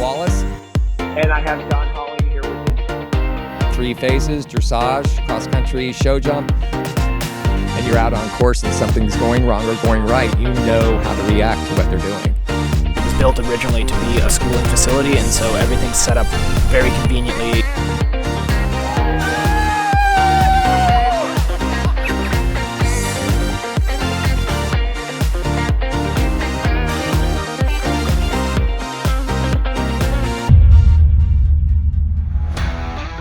Wallace. And I have John Holly here with me. 3 phases, dressage, cross-country, show jump. And you're out on course and something's going wrong or going right. You know how to react to what they're doing. It was built originally to be a schooling facility, and so everything's set up very conveniently.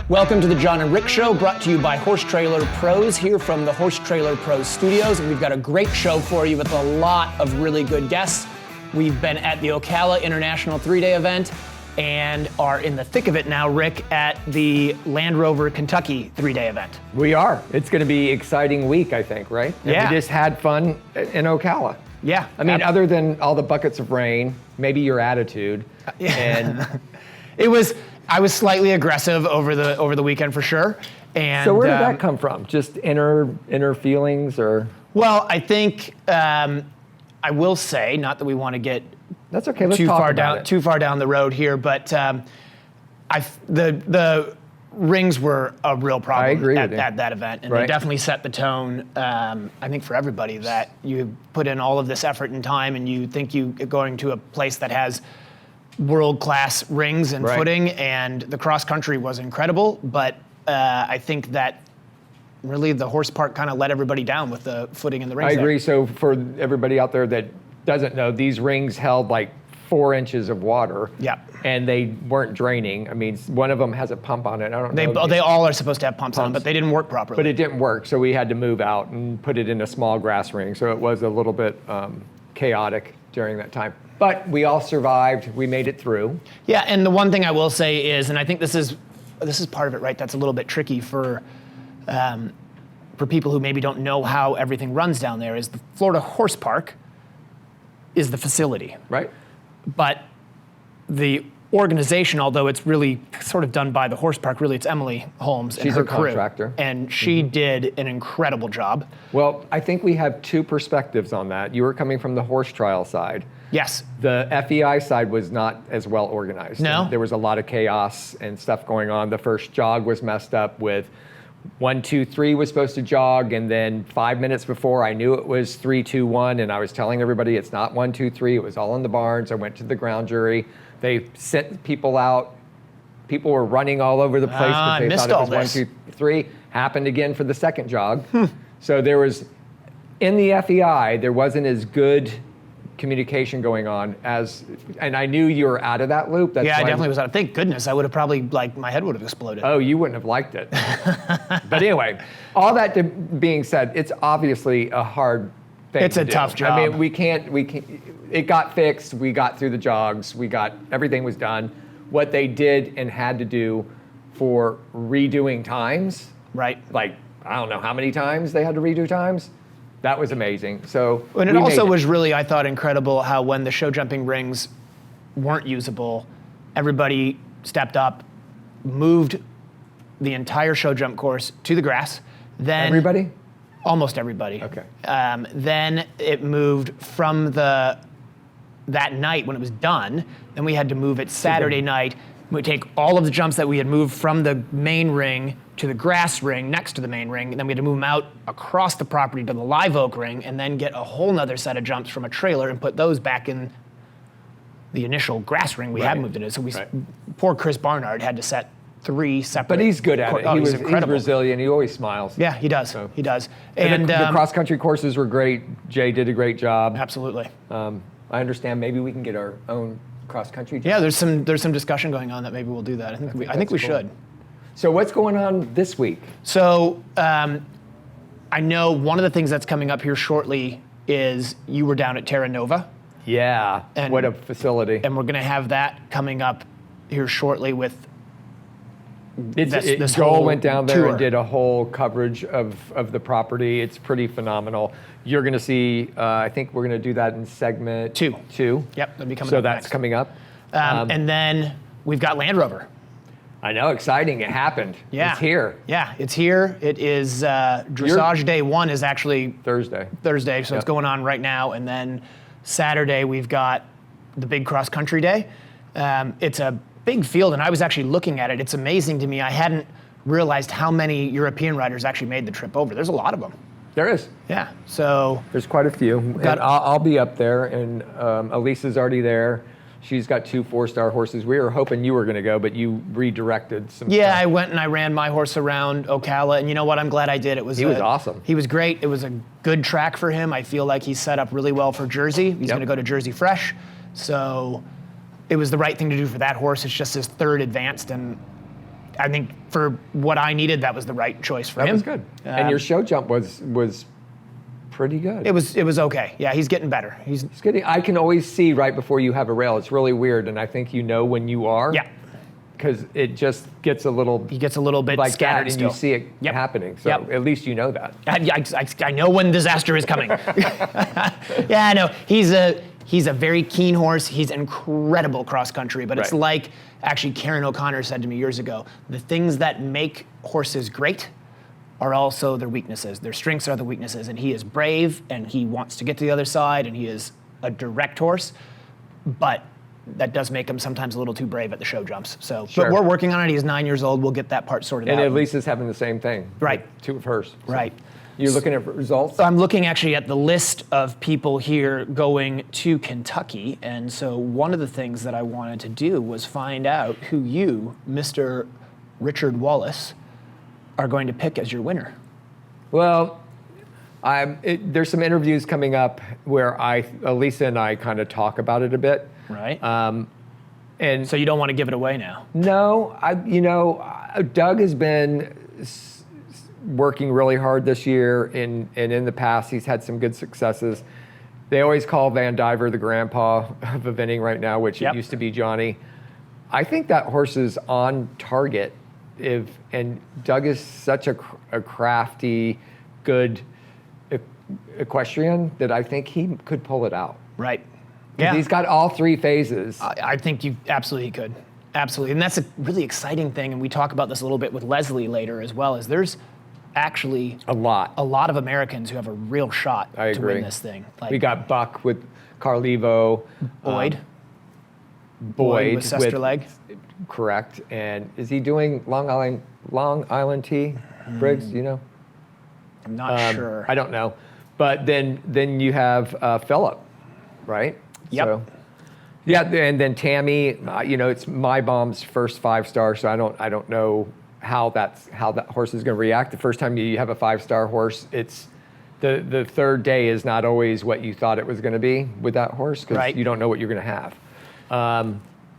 Welcome to the Jon and Rick Show, brought to you by Horse Trailer Pros, here from the Horse Trailer Pros studios. And we've got a great show for you with a lot of really good guests. We've been at the Ocala International 3-day event and are in the thick of it now, Rick, at the Land Rover Kentucky 3-day event. We are. It's going to be an exciting week, I think, right? Yeah. And we just had fun in Ocala. Yeah. I mean, other than all the buckets of rain, maybe your attitude. And I was slightly aggressive over the weekend for sure. And so where did that come from? Just inner feelings, or? Well, I think I will say, not that we want to get that's okay. Let's too talk far about down it. too far down the road here, but the rings were a real problem I agree at with you. that event, and Right. they definitely set the tone. I think for everybody that you put in all of this effort and time, and you think you're going to a place that has world-class rings and Right. footing, and the cross-country was incredible, but I think that really the horse park kind of let everybody down with the footing and the rings. I there. agree. So for everybody out there that doesn't know, these rings held like 4 inches of water. Yeah. And they weren't draining. I mean, one of them has a pump on it. I don't know. They all are supposed to have pumps on, but they didn't work properly. But it didn't work, so we had to move out and put it in a small grass ring. So it was a little bit chaotic during that time. But we all survived. We made it through. Yeah, and the one thing I will say is, and I think this is part of it, right? That's a little bit tricky for people who maybe don't know how everything runs down there. Is the Florida Horse Park is the facility, Right? but the organization, although it's really sort of done by the horse park, really it's Emily Holmes and She's her a contractor. crew, and she did an incredible job. Well, I think we have 2 perspectives on that. You were coming from the horse trial side. Yes. The FEI side was not as well organized. No? There was a lot of chaos and stuff going on. The first jog was messed up with 1, 2, 3 was supposed to jog, and then 5 minutes before I knew it was 3, 2, 1, and I was telling everybody it's not 1, 2, 3. It was all in the barns. I went to the ground jury. They sent people out. People were running all over the place I because they missed thought it all was this. 1, 2, 3. Happened again for the second jog. So there was, in the FEI, there wasn't as good communication going on as, and I knew you were out of that loop. That's Yeah, I why- definitely was out. Thank goodness. I would have probably, my head would have exploded. Oh, you wouldn't have liked it. But anyway, all that being said, it's obviously a hard thing It's to a do. tough job. I mean, we can't, it got fixed. We got through the jogs. Everything was done. What they did and had to do for redoing times, Right. like, I don't know how many times they had to redo times. That was amazing. So, And it we also made was really, I thought, incredible how when the show jumping rings weren't usable, everybody stepped up, moved the entire show jump course to the grass. Then Everybody? almost everybody. Okay. Then it moved from that night when it was done. Then we had to move it Saturday night. We take all of the jumps that we had moved from the main ring to the grass ring next to the main ring, and then we had to move them out across the property to the live oak ring, and then get a whole nother set of jumps from a trailer and put those back in the initial grass ring we had Right. moved it in. So Right. poor Chris Barnard had to set 3 separate. But he's good at it. Oh, He's incredible. Brazilian. He always smiles. Yeah, he does. So- He does. And And the cross-country courses were great. Jay did a great job. absolutely. I understand maybe we can get our own cross-country team. Yeah, there's some discussion going on that maybe we'll do that. I think we that's cool. should. So what's going on this week? So I know one of the things that's coming up here shortly is you were down at TerraNova, Yeah, And- what a facility. and we're going to have that coming up here shortly with this Joel whole went down there tour. and did a whole coverage of the property. It's pretty phenomenal. You're going to see, I think we're going to do that in segment 2. 2. Yep, that'll be coming So up that's next. coming up. And then we've got Land Rover. I know, exciting. It happened. Yeah. It's here. Yeah, it's here. It is dressage day 1 is actually Thursday. Thursday, so it's Yep. going on right now. And then Saturday, we've got the big cross country day. It's a big field, and I was actually looking at it. It's amazing to me. I hadn't realized how many European riders actually made the trip over. There's a lot of them. There is. Yeah, so. There's quite a few. And I'll be up there, and Elisa's already there. She's got 2 4-star horses. We were hoping you were going to go, but you redirected some Yeah, stuff. I went and I ran my horse around Ocala, and you know what? I'm glad I did. He was awesome. He was great. It was a good track for him. I feel like he's set up really well for Jersey. He's going to go to Jersey fresh, so it was the right thing to do for that horse. It's just his 3rd advanced, and I think for what I needed, that was the right choice for him. That was good. And your show jump was pretty good. It was okay. Yeah, he's getting better. It's good. I can always see right before you have a rail. It's really weird, and I think you know when you are. Yeah. Because it just gets a little. He gets a little bit like scattered that, and still. you see it happening. So at least you know that. I know when disaster is coming. Yeah, I know. He's a very keen horse. He's incredible cross country, but it's like actually Karen O'Connor said to me years ago, the things that make horses great are also their weaknesses. Their strengths are the weaknesses, and he is brave, and he wants to get to the other side, and he is a direct horse, but that does make him sometimes a little too brave at the show jumps. So, but we're working on it. He's 9 years old. We'll get that part sorted out. And Elisa's having the same thing. Right. With 2 of hers. So right. You're looking at results? So I'm looking actually at the list of people here going to Kentucky, and so one of the things that I wanted to do was find out who you, Mr. Richard Wallace, are going to pick as your winner. Well, there's some interviews coming up where Elisa and I kind of talk about it a bit. Right. And so you don't want to give it away now? No, Doug has been working really hard this year, and in the past he's had some good successes. They always call Van Diver the grandpa of eventing right now, which it used to be Johnny. I think that horse is on target. And Doug is such a crafty, good equestrian that I think he could pull it out. Right. Yeah. He's got all 3 phases. I think you absolutely could. Absolutely. And that's a really exciting thing, and we talk about this a little bit with Leslie later as well, is there's actually a lot of Americans who have a real shot to win this thing. We got Buck with Carlevo. Boyd with Sesterleg. Correct. And is he doing Long Island Tea? Briggs, you know? I'm not sure. I don't know. But then you have Philip, right? Yep. So, yeah, and then Tammy, it's my bomb's first 5-star, so I don't know how that horse is going to react. The first time you have a 5-star horse, it's the 3rd day is not always what you thought it was going to be with that horse, because you don't know what you're going to have.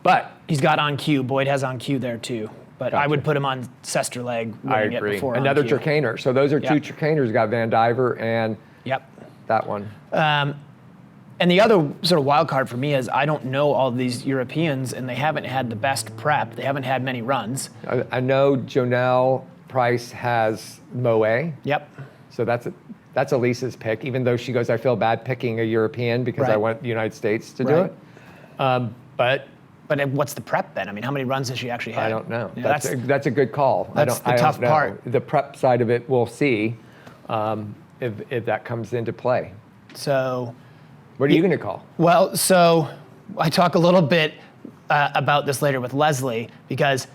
But he's got On Cue. Boyd has On Cue there too. But I would put him on Sesterleg. I agree. Another Tricaner. So those are 2 Tricaners. Got Van Diver and that one. And the other sort of wild card for me is I don't know all these Europeans, and they haven't had the best prep. They haven't had many runs. I know Jonelle Price has Moe. Yep. So that's Elisa's pick, even though she goes, I feel bad picking a European because I want the United States to do it. But what's the prep then? I mean, how many runs has she actually had? I don't know. Yeah, that's a good call. That's the tough part. The prep side of it, we'll see if that comes into play. So, what are you going to call? Well, so I talk a little bit about this later with Leslie, because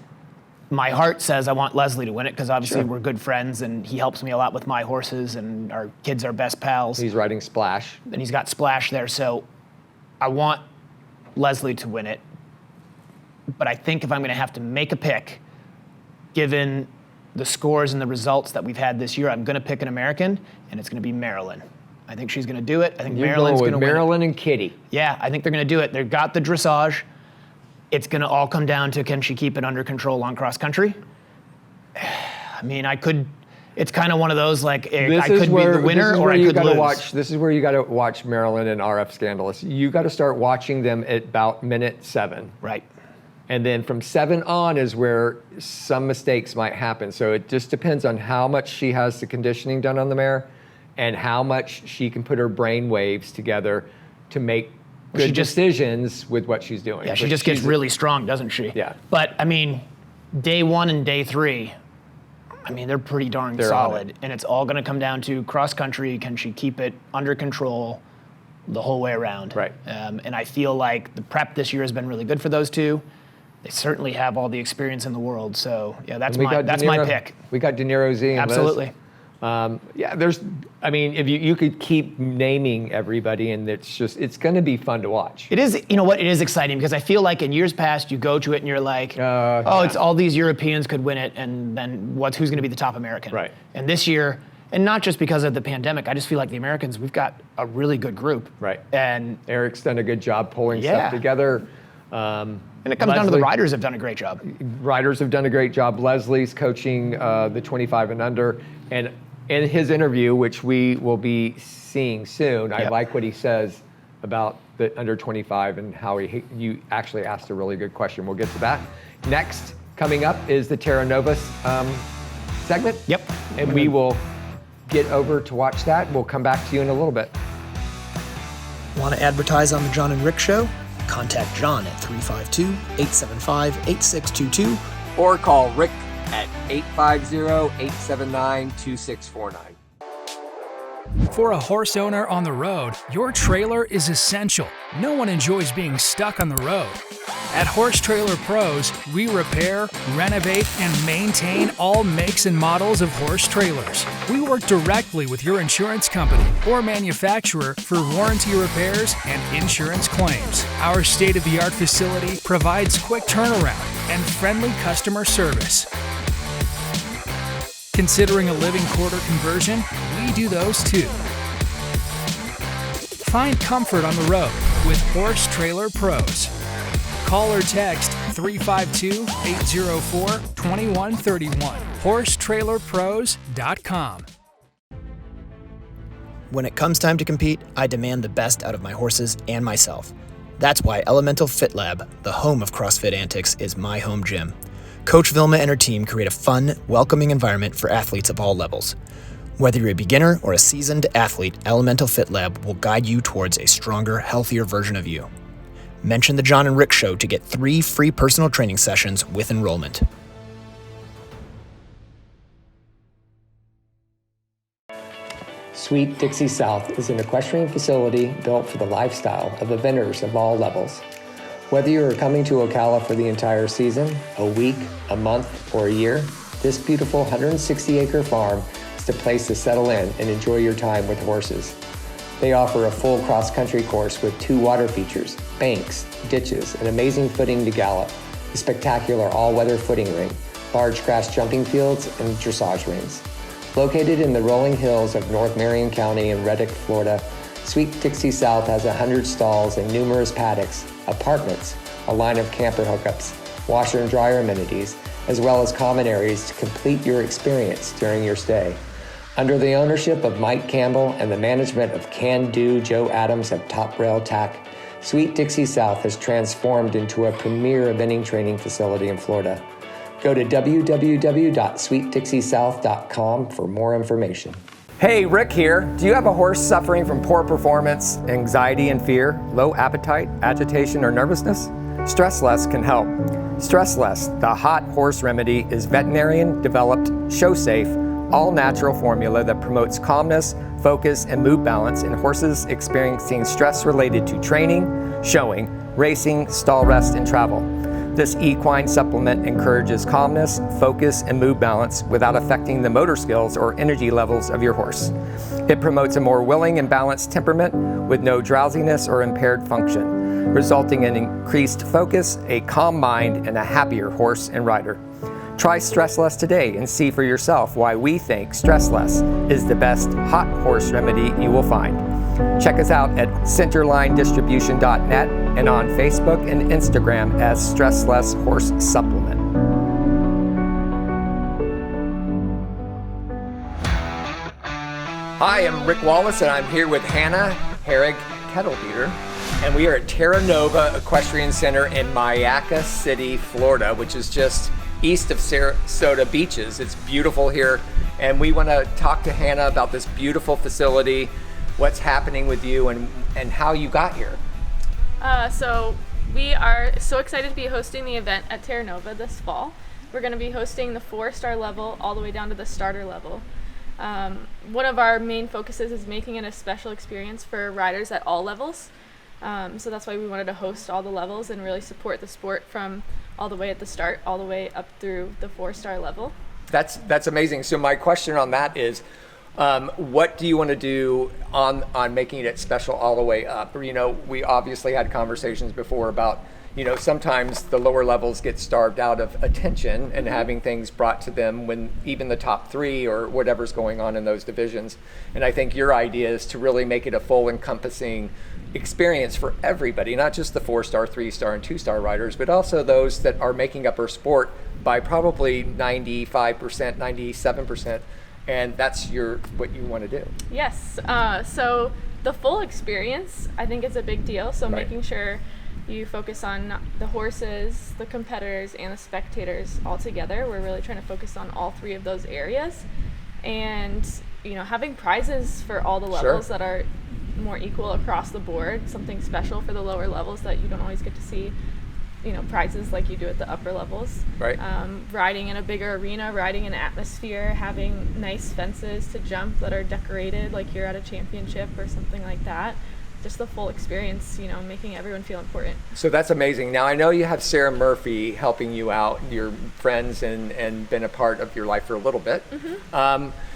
my heart says I want Leslie to win it, because obviously we're good friends, and he helps me a lot with my horses, and our kids are best pals. He's riding Splash. And he's got Splash there, so I want Leslie to win it. But I think if I'm going to have to make a pick, given the scores and the results that we've had this year, I'm going to pick an American, and it's going to be Marilyn. I think she's going to do it. I think Marilyn's going to win. Marilyn and Kitty. Yeah, I think they're going to do it. They've got the dressage. It's going to all come down to, can she keep it under control on cross country? I mean, it's kind of one of those, like, I could be the winner or I could lose. This is where you got to watch Marilyn and RF Scandalous. You got to start watching them at about minute 7. Right. And then from 7 on is where some mistakes might happen. So it just depends on how much she has the conditioning done on the mare and how much she can put her brain waves together to make good decisions with what she's doing. Yeah, she just gets really strong, doesn't she? Yeah. But, I mean, day 1 and day 3, I mean, they're pretty darn solid. And it's all going to come down to cross country. Can she keep it under control? the whole way around. Right. And I feel like the prep this year has been really good for those two. They certainly have all the experience in the world. So yeah, that's my pick. We got De Niro, Z, and Liz. Absolutely. If you could keep naming everybody, and it's going to be fun to watch. It is, it is exciting because I feel like in years past you go to it and you're like, it's all these Europeans could win it, and then who's going to be the top American? Right. And this year, and not just because of the pandemic, I just feel like the Americans, we've got a really good group. Right. And Eric's done a good job pulling stuff together. And it comes down to the riders have done a great job. Riders have done a great job. Leslie's coaching the 25 and under, and in his interview, which we will be seeing soon, I like what he says about the under 25 and how you actually asked a really good question. We'll get to that. Next, coming up is the TerraNova segment. Yep. And we will get over to watch that. We'll come back to you in a little bit. Want to advertise on the Jon and Rick Show? Contact Jon at 352-875-8622. Or call Rick at 850-879-2649. For a horse owner on the road, your trailer is essential. No one enjoys being stuck on the road. At Horse Trailer Pros, we repair, renovate, and maintain all makes and models of horse trailers. We work directly with your insurance company or manufacturer for warranty repairs and insurance claims. Our state-of-the-art facility provides quick turnaround and friendly customer service. Considering a living quarter conversion? We do those too. Find comfort on the road with Horse Trailer Pros. Call or text 352-804-2131. HorseTrailerPros.com. When it comes time to compete, I demand the best out of my horses and myself. That's why Elemental Fit Lab, the home of CrossFit antics, is my home gym. Coach Vilma and her team create a fun, welcoming environment for athletes of all levels. Whether you're a beginner or a seasoned athlete, Elemental Fit Lab will guide you towards a stronger, healthier version of you. Mention the Jon and Rick Show to get 3 free personal training sessions with enrollment. Sweet Dixie South is an equestrian facility built for the lifestyle of eventers of all levels. Whether you are coming to Ocala for the entire season, a week, a month, or a year, this beautiful 160-acre farm is the place to settle in and enjoy your time with horses. They offer a full cross-country course with 2 water features, banks, ditches, and amazing footing to gallop, a spectacular all-weather footing ring, large grass jumping fields, and dressage rings. Located in the rolling hills of North Marion County in Reddick, Florida, Sweet Dixie South has 100 stalls and numerous paddocks, apartments, a line of camper hookups, washer and dryer amenities, as well as common areas to complete your experience during your stay. Under the ownership of Mike Campbell and the management of Can-Do Joe Adams of Top Rail Tack, Sweet Dixie South has transformed into a premier eventing training facility in Florida. Go to www.sweetdixiesouth.com for more information. Hey, Rick here. Do you have a horse suffering from poor performance, anxiety and fear, low appetite, agitation, or nervousness? Stress Less can help. Stress Less, the hot horse remedy, is veterinarian-developed, show-safe, all-natural formula that promotes calmness, focus, and mood balance in horses experiencing stress related to training, showing, racing, stall rest, and travel. This equine supplement encourages calmness, focus, and mood balance without affecting the motor skills or energy levels of your horse. It promotes a more willing and balanced temperament with no drowsiness or impaired function, resulting in increased focus, a calm mind, and a happier horse and rider. Try Stress Less today and see for yourself why we think Stress Less is the best hot horse remedy you will find. Check us out at centerlinedistribution.net and on Facebook and Instagram as Stress Less Horse Supplement. Hi, I'm Rick Wallace, and I'm here with Hannah Herrig Kettlebeater, and we are at TerraNova Equestrian Center in Mayaca City, Florida, which is just east of Sarasota Beaches. It's beautiful here, and we want to talk to Hannah about this beautiful facility, what's happening with you, and how you got here. So we are so excited to be hosting the event at TerraNova this fall. We're going to be hosting the 4-star level all the way down to the starter level. One of our main focuses is making it a special experience for riders at all levels. So that's why we wanted to host all the levels and really support the sport from all the way at the start, all the way up through the 4-star level. That's amazing. So my question on that is, what do you want to do on making it special all the way up? You know, we obviously had conversations before about, you know, sometimes the lower levels get starved out of attention and having things brought to them when even the top 3 or whatever's going on in those divisions. And I think your idea is to really make it a full encompassing experience for everybody, not just the 4-star, 3-star, and 2-star riders, but also those that are making up our sport by probably 95%, 97%. And that's what you want to do. Yes. So the full experience, I think, is a big deal. So making sure you focus on the horses, the competitors, and the spectators all together. We're really trying to focus on all 3 of those areas. And, you know, having prizes for all the levels that are more equal across the board, something special for the lower levels that you don't always get to see, you know, prizes like you do at the upper levels. Right. Riding in a bigger arena, riding in atmosphere, having nice fences to jump that are decorated like you're at a championship or something like that. Just the full experience, you know, making everyone feel important. So that's amazing. Now I know you have Sarah Murphy helping you out, your friends, and been a part of your life for a little bit.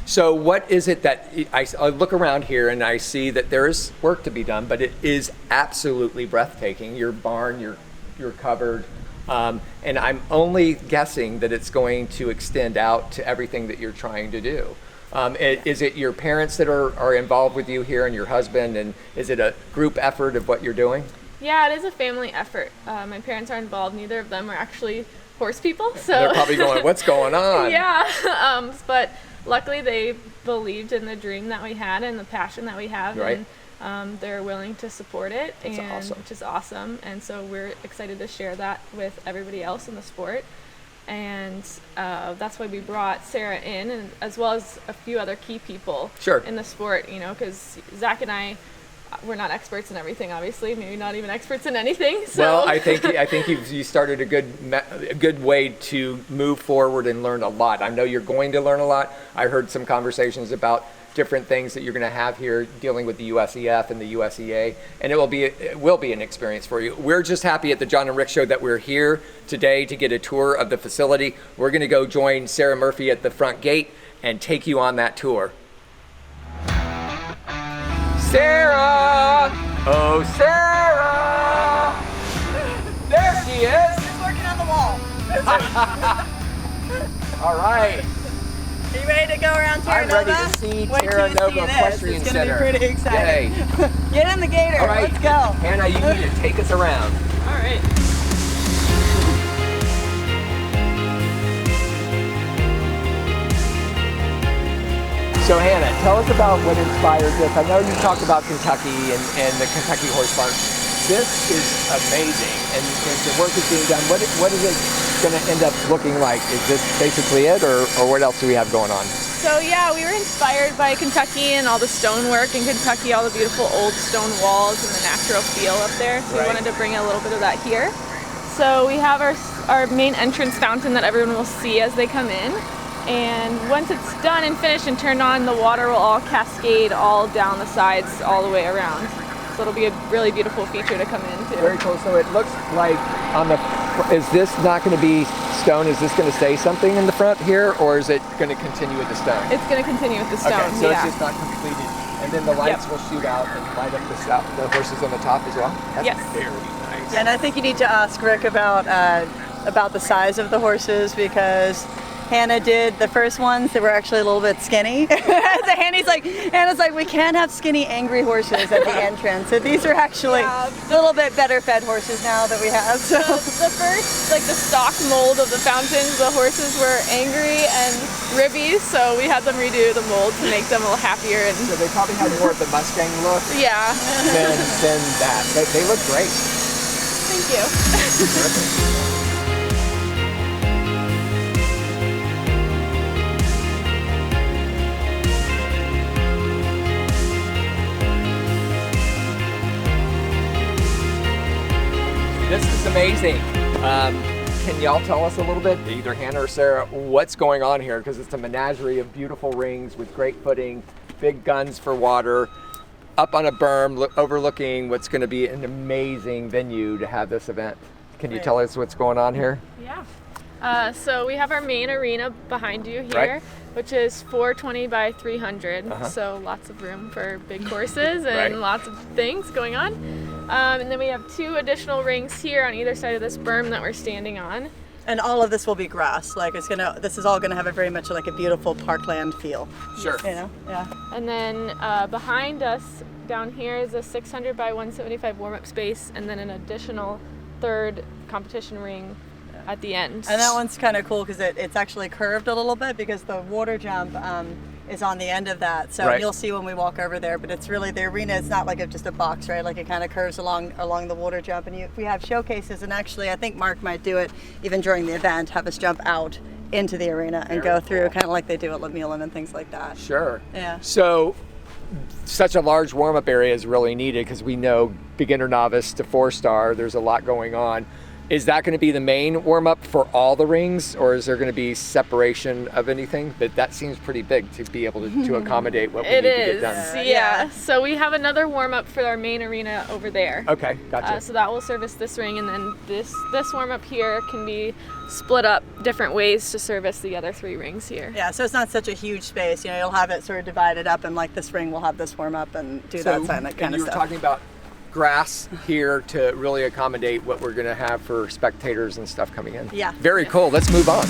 So what is it that I look around here and I see that there is work to be done, but it is absolutely breathtaking. Your barn, you're covered, and I'm only guessing that it's going to extend out to everything that you're trying to do. Is it your parents that are involved with you here and your husband, and is it a group effort of what you're doing? Yeah, it is a family effort. My parents are involved. Neither of them are actually horse people. So they're probably going, what's going on? Yeah, but luckily they believed in the dream that we had and the passion that we have. Right. And they're willing to support it, That's awesome. which is awesome. And so we're excited to share that with everybody else in the sport. And that's why we brought Sarah in, and as well as a few other key people in the sport, you know, because Zach and I, we're not experts in everything, obviously, maybe not even experts in anything. So. Well, I think you started a good way to move forward and learn a lot. I know you're going to learn a lot. I heard some conversations about different things that you're going to have here dealing with the USEF and the USEA, and it will be an experience for you. We're just happy at the Jon and Rick Show that we're here today to get a tour of the facility. We're going to go join Sarah Murphy at the front gate and take you on that tour. Sarah! Oh, Sarah! There she is! She's working on the wall. All right. Are you ready to go around TerraNova? I'm ready to see TerraNova Equestrian Center. It's going to be pretty exciting. Yay. Get in the gator. All right. Let's go. Hannah, you need to take us around. All right. So Hannah, tell us about what inspired this. I know you talked about Kentucky and the Kentucky Horse Farm. This is amazing, and the work is being done. What is it going to end up looking like? Is this basically it, or what else do we have going on? So yeah, we were inspired by Kentucky and all the stonework in Kentucky, all the beautiful old stone walls and the natural feel up there. So we wanted to bring a little bit of that here. So we have our main entrance fountain that everyone will see as they come in. And once it's done and finished and turned on, the water will all cascade all down the sides all the way around. So it'll be a really beautiful feature to come into. Very cool. So it looks like is this not going to be stone? Is this going to stay something in the front here, or is it going to continue with the stone? It's going to continue with the stone, okay, so it's just not completed. And then the lights will shoot out and light up the horses on the top as well? That's very nice. And I think you need to ask Rick about the size of the horses, because Hannah did the first ones that were actually a little bit skinny. So Hannah's like, we can't have skinny, angry horses at the entrance. So these are actually a little bit better fed horses now that we have. So the first, like the stock mold of the fountains, the horses were angry and ribby, so we had them redo the mold to make them a little happier. And so they probably had more of the Mustang look yeah. than that. But they look great. Thank you. This is amazing. Can y'all tell us a little bit, either Hannah or Sarah, what's going on here? Because it's a menagerie of beautiful rings with great footing, big guns for water, up on a berm overlooking what's going to be an amazing venue to have this event. Can you tell us what's going on here? Yeah. So we have our main arena behind you here, which is 420 by 300. So lots of room for big courses and lots of things going on. And then we have 2 additional rings here on either side of this berm that we're standing on. And all of this will be grass. Like this is all gonna have a very much like a beautiful parkland feel. Sure. You know? Yeah. And then behind us down here is a 600 by 175 warm-up space, and then an additional 3rd competition ring at the end. And that one's kind of cool because it's actually curved a little bit because the water jump is on the end of that. So you'll see when we walk over there, but it's really, the arena is not like just a box, right? Like it kind of curves along the water jump. And we have showcases, and actually I think Mark might do it even during the event, have us jump out into the arena and go through kind of like they do at Lemuelin and things like that. Sure. Yeah. So such a large warm-up area is really needed because we know beginner, novice to 4-star, there's a lot going on. Is that going to be the main warm-up for all the rings, or is there going to be separation of anything? But that seems pretty big to be able to accommodate what we need to get done. Yeah. So we have another warm-up for our main arena over there. Okay, gotcha. So that will service this ring, and then this warm-up here can be split up different ways to service the other 3 rings here. Yeah, so it's not such a huge space. You know, you'll have it sort of divided up, and like this ring will have this warm-up and do that kind of and you were stuff. talking about grass here to really accommodate what we're going to have for spectators and stuff coming in. Yeah. Very cool. Let's move on.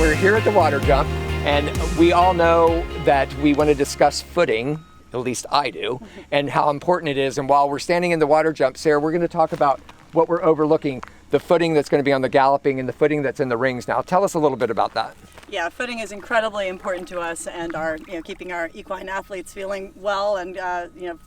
We're here at the water jump, and we all know that we want to discuss footing, at least I do, and how important it is. And while we're standing in the water jump, Sarah, we're going to talk about what we're overlooking, the footing that's going to be on the galloping and the footing that's in the rings now. Tell us a little bit about that. Yeah, footing is incredibly important to us, and our, keeping our equine athletes feeling well and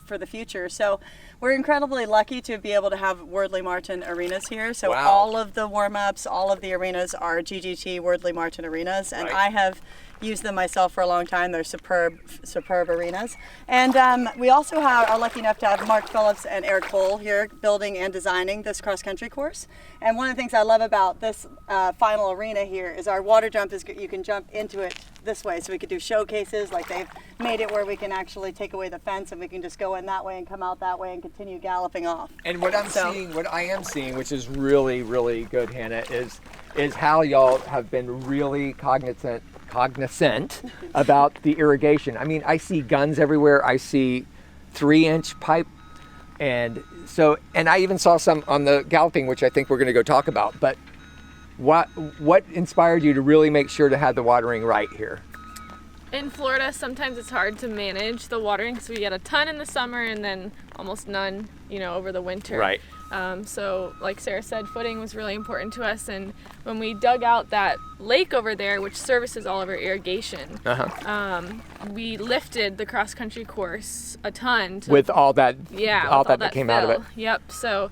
for the future. So we're incredibly lucky to be able to have Wordley Martin arenas here. So all of the warm-ups, all of the arenas are GGT Wordley Martin arenas, and I have used them myself for a long time. They're superb arenas. And we also are lucky enough to have Mark Phillips and Eric Cole here building and designing this cross-country course. And one of the things I love about this final arena here is our water jump is you can jump into it this way. So we could do showcases, like they've made it where we can actually take away the fence and we can just go in that way and come out that way and continue galloping off. And what I am seeing, which is really, really good, Hannah, is how y'all have been really cognizant about the irrigation. I mean, I see guns everywhere. I see 3-inch pipe, and I even saw some on the galloping, which I think we're going to go talk about. But what inspired you to really make sure to have the watering right here? In Florida, sometimes it's hard to manage the watering because we get a ton in the summer and then almost none, over the winter. Right. So like Sarah said, footing was really important to us, and when we dug out that lake over there, which services all of our irrigation, we lifted the cross-country course a ton. With all that, all that came fill. out of it. Yep. So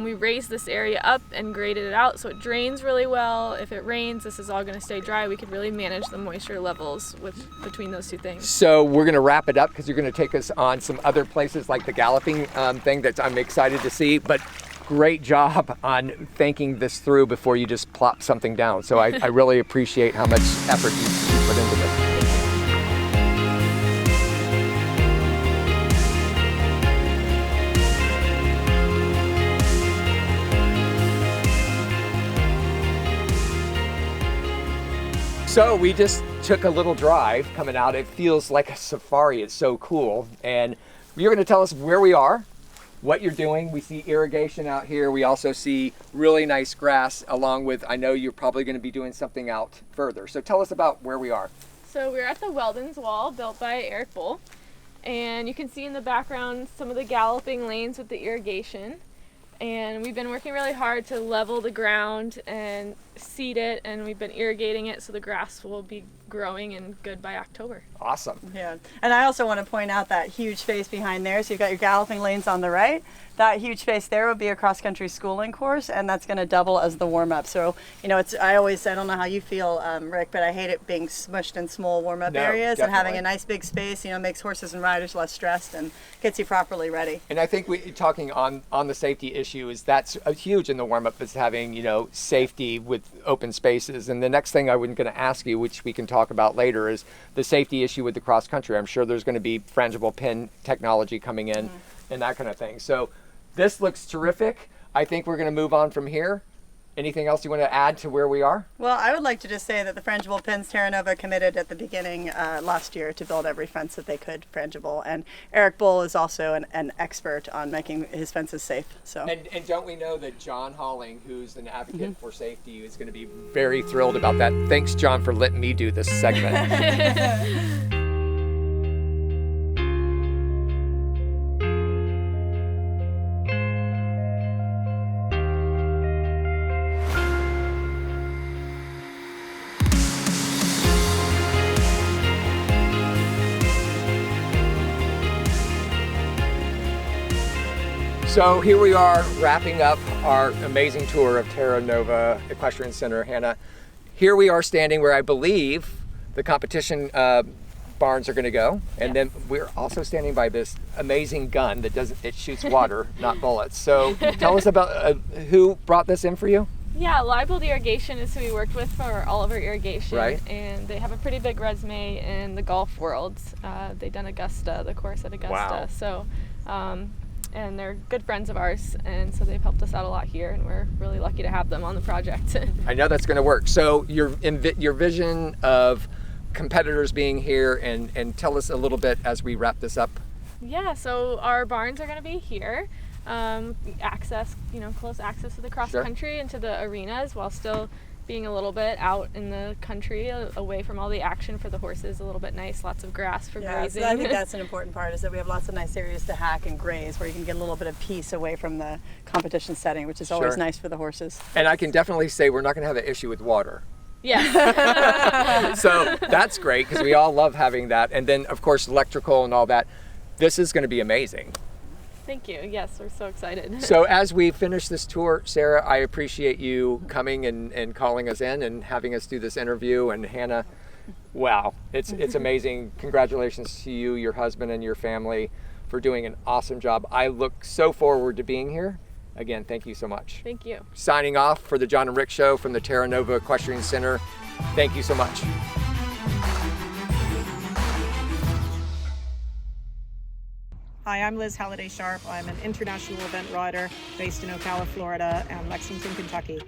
we raised this area up and graded it out so it drains really well. If it rains, this is all going to stay dry. We could really manage the moisture levels between those 2 things. So we're going to wrap it up because you're going to take us on some other places like the galloping thing that I'm excited to see. But great job on thinking this through before you just plop something down. So I really appreciate how much effort you put into this. So we just took a little drive coming out. It feels like a safari. It's so cool. And you're going to tell us where we are, what you're doing. We see irrigation out here. We also see really nice grass, along with, I know you're probably going to be doing something out further. So tell us about where we are. So we're at the Weldon's Wall, built by Eric Bull. And you can see in the background some of the galloping lanes with the irrigation. And we've been working really hard to level the ground and seed it, and we've been irrigating it, so the grass will be growing and good by October. Awesome. Yeah, and I also want to point out that huge space behind there. So you've got your galloping lanes on the right. That huge space there will be a cross-country schooling course, and that's going to double as the warm-up. So, I don't know how you feel, Rick, but I hate it being smushed in small warm-up areas. Definitely. And having a nice big space, makes horses and riders less stressed and gets you properly ready. And I think talking on the safety issue is that's huge in the warm-up, is having, safety with open spaces. And the next thing I was going to ask you, which we can talk about later, is the safety issue with the cross-country. I'm sure there's going to be frangible pin technology coming in and that kind of thing. So this looks terrific. I think we're going to move on from here. Anything else you want to add to where we are? Well, I would like to just say that the frangible pins, TerraNova committed at the beginning last year to build every fence that they could frangible. And Eric Bull is also an expert on making his fences safe. So. And don't we know that Jon Halling, who's an advocate for safety, is going to be very thrilled about that. Thanks, Jon, for letting me do this segment. So here we are wrapping up our amazing tour of TerraNova Equestrian Center. Hannah, here we are standing where I believe the competition barns are going to go. And then we're also standing by this amazing gun that it shoots water, not bullets. So tell us about who brought this in for you? Yeah, Leibold Irrigation is who we worked with for all of our irrigation. Right. And they have a pretty big resume in the golf world. They've done Augusta, the course at Augusta. Wow. So, and they're good friends of ours, and so they've helped us out a lot here, and we're really lucky to have them on the project. I know that's going to work. So your vision of competitors being here, and tell us a little bit as we wrap this up. Yeah, so our barns are going to be here. Access, close access to the cross country and to the arenas, while still being a little bit out in the country, away from all the action for the horses, a little bit nice, lots of grass for grazing. So I think that's an important part, is that we have lots of nice areas to hack and graze where you can get a little bit of peace away from the competition setting, which is always nice for the horses. And I can definitely say we're not going to have an issue with water. Yeah. So that's great, because we all love having that. And then, of course, electrical and all that. This is going to be amazing. Thank you. Yes, we're so excited. So as we finish this tour, Sarah, I appreciate you coming and calling us in and having us do this interview. And Hannah, wow, it's amazing. Congratulations to you, your husband, and your family for doing an awesome job. I look so forward to being here. Again, thank you so much. Thank you. Signing off for the Jon and Rick Show from the TerraNova Equestrian Center. Thank you so much. Hi, I'm Liz Halliday Sharp. I'm an international event rider based in Ocala, Florida, and Lexington, Kentucky.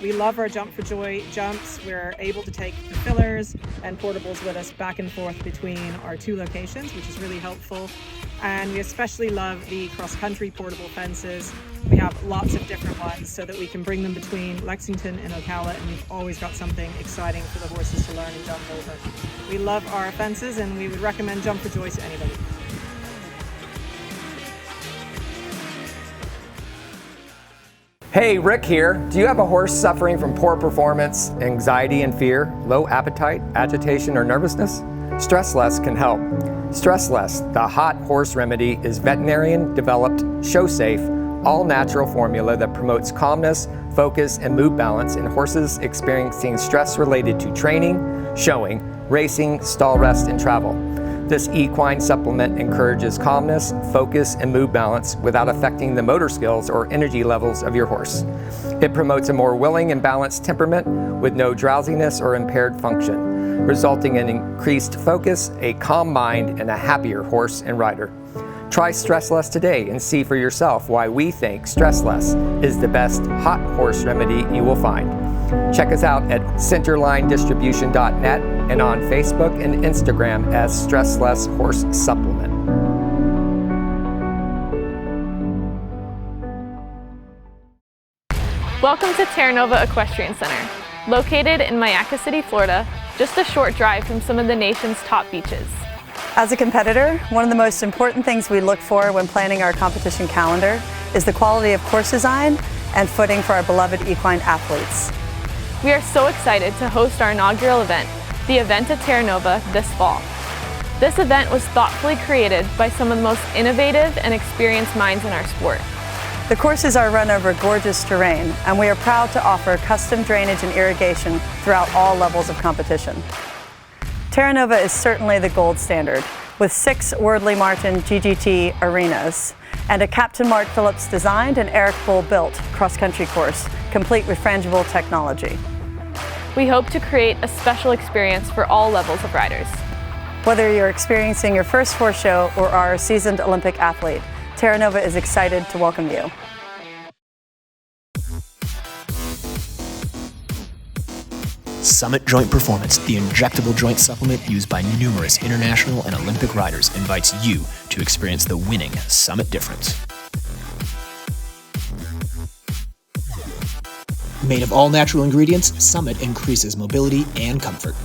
We love our Jump for Joy jumps. We're able to take the fillers and portables with us back and forth between our two locations, which is really helpful. And we especially love the cross-country portable fences. We have lots of different ones so that we can bring them between Lexington and Ocala, and we've always got something exciting for the horses to learn and jump over. We love our fences, and we would recommend Jump for Joy to anybody. Hey, Rick here. Do you have a horse suffering from poor performance, anxiety and fear, low appetite, agitation, or nervousness? Stress Less can help. Stress Less, the hot horse remedy, is veterinarian-developed, show-safe, all-natural formula that promotes calmness, focus, and mood balance in horses experiencing stress related to training, showing, racing, stall rest, and travel. This equine supplement encourages calmness, focus, and mood balance without affecting the motor skills or energy levels of your horse. It promotes a more willing and balanced temperament with no drowsiness or impaired function, resulting in increased focus, a calm mind, and a happier horse and rider. Try Stress Less today and see for yourself why we think Stress Less is the best hot horse remedy you will find. Check us out at centerlinedistribution.net and on Facebook and Instagram as Stress Less Horse Supplement. Welcome to TerraNova Equestrian Center, located in Mayaca City, Florida, just a short drive from some of the nation's top beaches. As a competitor, one of the most important things we look for when planning our competition calendar is the quality of course design and footing for our beloved equine athletes. We are so excited to host our inaugural event, the event at TerraNova, this fall. This event was thoughtfully created by some of the most innovative and experienced minds in our sport. The courses are run over gorgeous terrain, and we are proud to offer custom drainage and irrigation throughout all levels of competition. TerraNova is certainly the gold standard, with 6 Wordley Martin GGT arenas and a Captain Mark Phillips designed and Eric Bull built cross-country course, complete with frangible technology. We hope to create a special experience for all levels of riders. Whether you're experiencing your first horse show or are a seasoned Olympic athlete, TerraNova is excited to welcome you. Summit Joint Performance, the injectable joint supplement used by numerous international and Olympic riders, invites you to experience the winning Summit difference. Made of all natural ingredients, Summit increases mobility and comfort.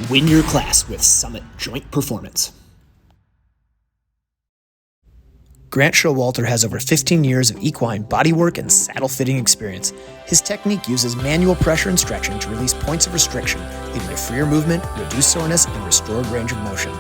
Win your class with Summit Joint Performance. Grant Showalter has over 15 years of equine bodywork and saddle fitting experience. His technique uses manual pressure and stretching to release points of restriction, leading to freer movement, reduced soreness, and restored range of motion.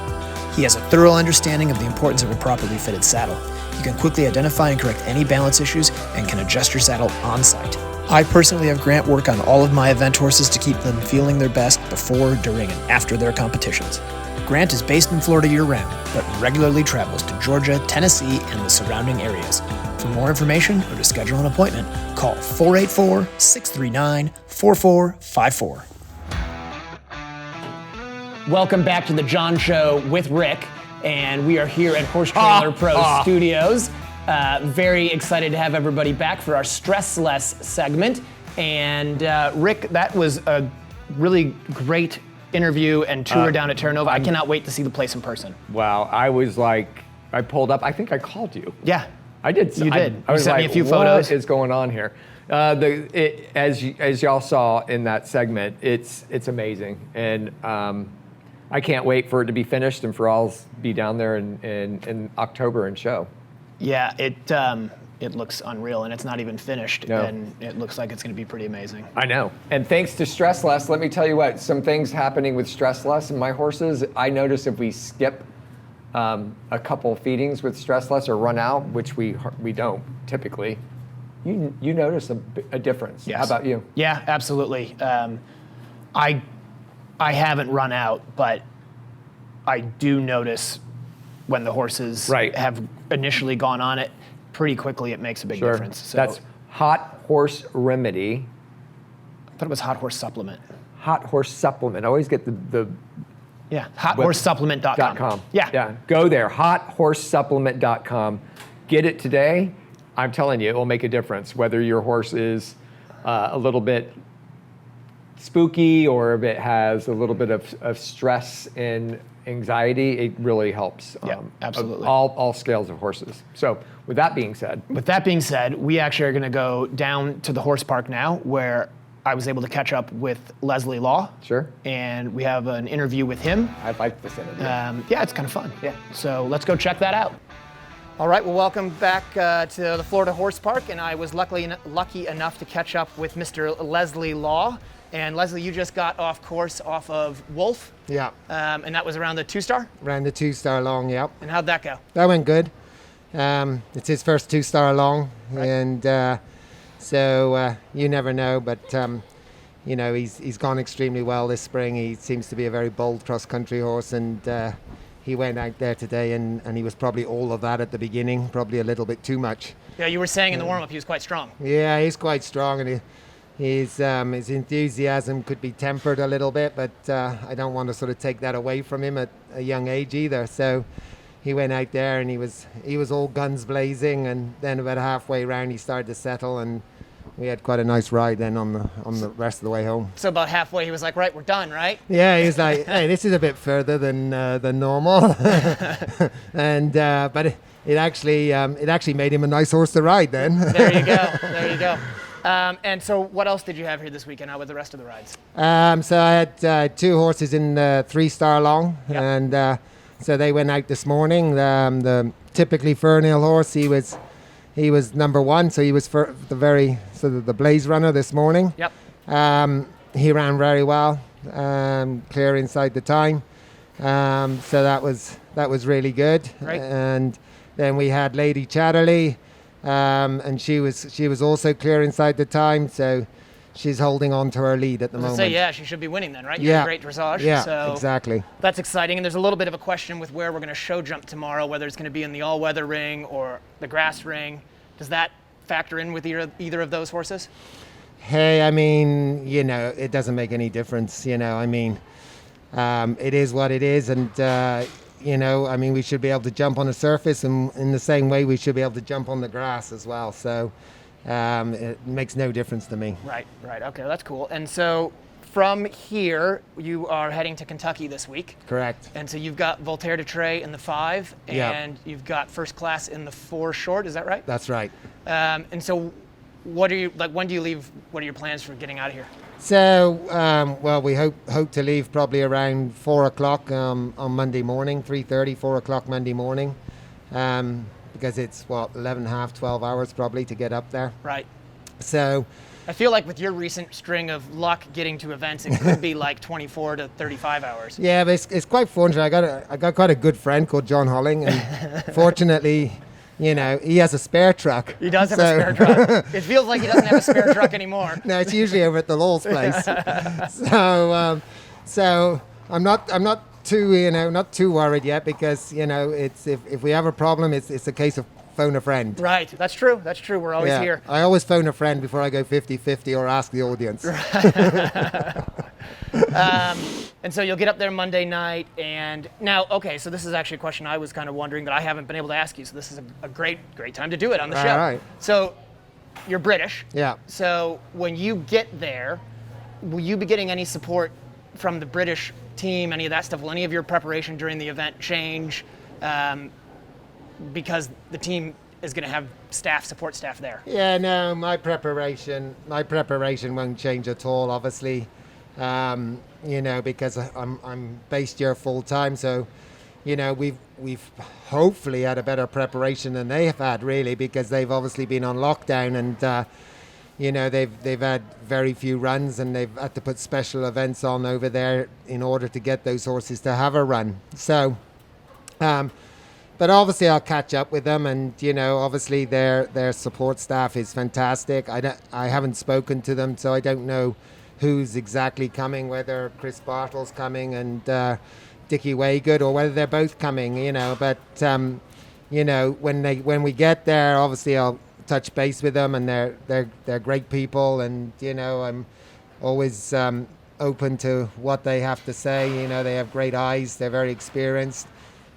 He has a thorough understanding of the importance of a properly fitted saddle. He can quickly identify and correct any balance issues and can adjust your saddle on site. I personally have Grant work on all of my event horses to keep them feeling their best before, during, and after their competitions. Grant is based in Florida year-round, but regularly travels to Georgia, Tennessee, and the surrounding areas. For more information or to schedule an appointment, call 484-639-4454. Welcome back to the Jon Show with Rick, and we are here at Horse Trailer Pro Studios. Very excited to have everybody back for our Stressless segment. And Rick, that was a really great interview and tour down at TerraNova. I cannot wait to see the place in person. Wow, I was like, I pulled up, I think I called you. Yeah. I did. You did. I was You sent like, me a few photos. What is going on here? As y'all saw in that segment, it's amazing. And I can't wait for it to be finished and for all to be down there in October and show. Yeah, it looks unreal, and it's not even finished, and it looks like it's going to be pretty amazing. I know. And thanks to Stressless, let me tell you what, some things happening with Stressless and my horses. I notice if we skip a couple feedings with Stressless or run out, which we don't typically, you notice a difference. Yes. How about you? Yeah, absolutely. I haven't run out, but I do notice when the horses have initially gone on it, pretty quickly it makes a big difference. So that's Hot Horse Remedy. I thought it was Hot Horse Supplement. Hot Horse Supplement. I always get the hothorsesupplement.com. Yeah. Go there, hothorsesupplement.com. Get it today. I'm telling you, it will make a difference. Whether your horse is a little bit spooky or if it has a little bit of stress and anxiety, it really helps. Yeah, absolutely. All scales of horses. So with that being said, we actually are going to go down to the horse park now, where I was able to catch up with Leslie Law. Sure. And we have an interview with him. I like this interview. Yeah, it's kind of fun. Yeah. So let's go check that out. All right, well, welcome back to the Florida Horse Park, and I was lucky enough to catch up with Mr. Leslie Law. And Leslie, you just got off course off of Wolf. Yeah. And that was around the 2-star? Around the 2-star long, yep. And how'd that go? That went good. It's his first 2-star long, right. And so you never know, but you know, he's gone extremely well this spring. He seems to be a very bold cross-country horse, and he went out there today and he was probably all of that at the beginning, probably a little bit too much. Yeah, you were saying in the warm-up he was quite strong. Yeah, he's quite strong, and his enthusiasm could be tempered a little bit, but I don't want to sort of take that away from him at a young age either. So he went out there and he was all guns blazing, and then about halfway around he started to settle, and we had quite a nice ride then on the rest of the way home. So about halfway he was like, right, we're done, right? Yeah, he was like, hey, this is a bit further than normal. And but it actually made him a nice horse to ride then. There you go. And so what else did you have here this weekend? How were the rest of the rides? So I had 2 horses in 3-star long, yep. And so they went out this morning. The typically Fernhill horse, he was he was number 1, so he was for the Blaze runner this morning. Yep. He ran very well, clear inside the time. So that was really good. Right. And then we had Lady Chatterley, and she was also clear inside the time. So she's holding on to her lead at the moment. So yeah, she should be winning then, right? You're Yeah. a great dressage. Yeah, so exactly. That's exciting. And there's a little bit of a question with where we're going to show jump tomorrow, whether it's going to be in the all-weather ring or the grass ring. Does that factor in with either of those horses? Hey, I mean, it doesn't make any difference. I mean, it is what it is, and I mean, we should be able to jump on the surface, and in the same way, we should be able to jump on the grass as well. So it makes no difference to me. Right. Okay, that's cool. And so from here, you are heading to Kentucky this week. Correct. And so you've got Voltaire de Trait in the 5, Yeah. and you've got First Class in the 4 short. Is that right? That's right. And so, when do you leave? What are your plans for getting out of here? So, well, we hope to leave probably around 4 o'clock on Monday morning, 3:30, 4 o'clock Monday morning, because it's 11.5, 12 hours probably to get up there. Right. So, I feel like with your recent string of luck getting to events, it could be like 24 to 35 hours. yeah, but it's quite fortunate. I got quite a good friend called John Holling, and fortunately, he has a spare truck. He does have a spare truck. It feels like he doesn't have a spare truck anymore. No, it's usually over at the Lowell's place. So I'm not too worried yet, because it's if we have a problem, it's a case of phone a friend. Right. That's true. We're always here. I always phone a friend before I go 50-50 or ask the audience. And so you'll get up there Monday night, and now, okay, so this is actually a question I was kind of wondering, but I haven't been able to ask you, so this is a great time to do it on the show. All right. So you're British. Yeah. So when you get there, will you be getting any support from the British team, any of that stuff? Will any of your preparation during the event change? Because the team is going to have support staff there. Yeah, no, my preparation won't change at all, obviously. Because I'm based here full time, so we've hopefully had a better preparation than they have had, really, because they've obviously been on lockdown, and they've had very few runs, and they've had to put special events on over there in order to get those horses to have a run. So, but obviously I'll catch up with them, and obviously their support staff is fantastic. I haven't spoken to them, so I don't know who's exactly coming, whether Chris Bartle's coming and Dickie Waygood, or whether they're both coming, But, when we get there, obviously I'll touch base with them, and they're great people, and, I'm always open to what they have to say. They have great eyes, they're very experienced,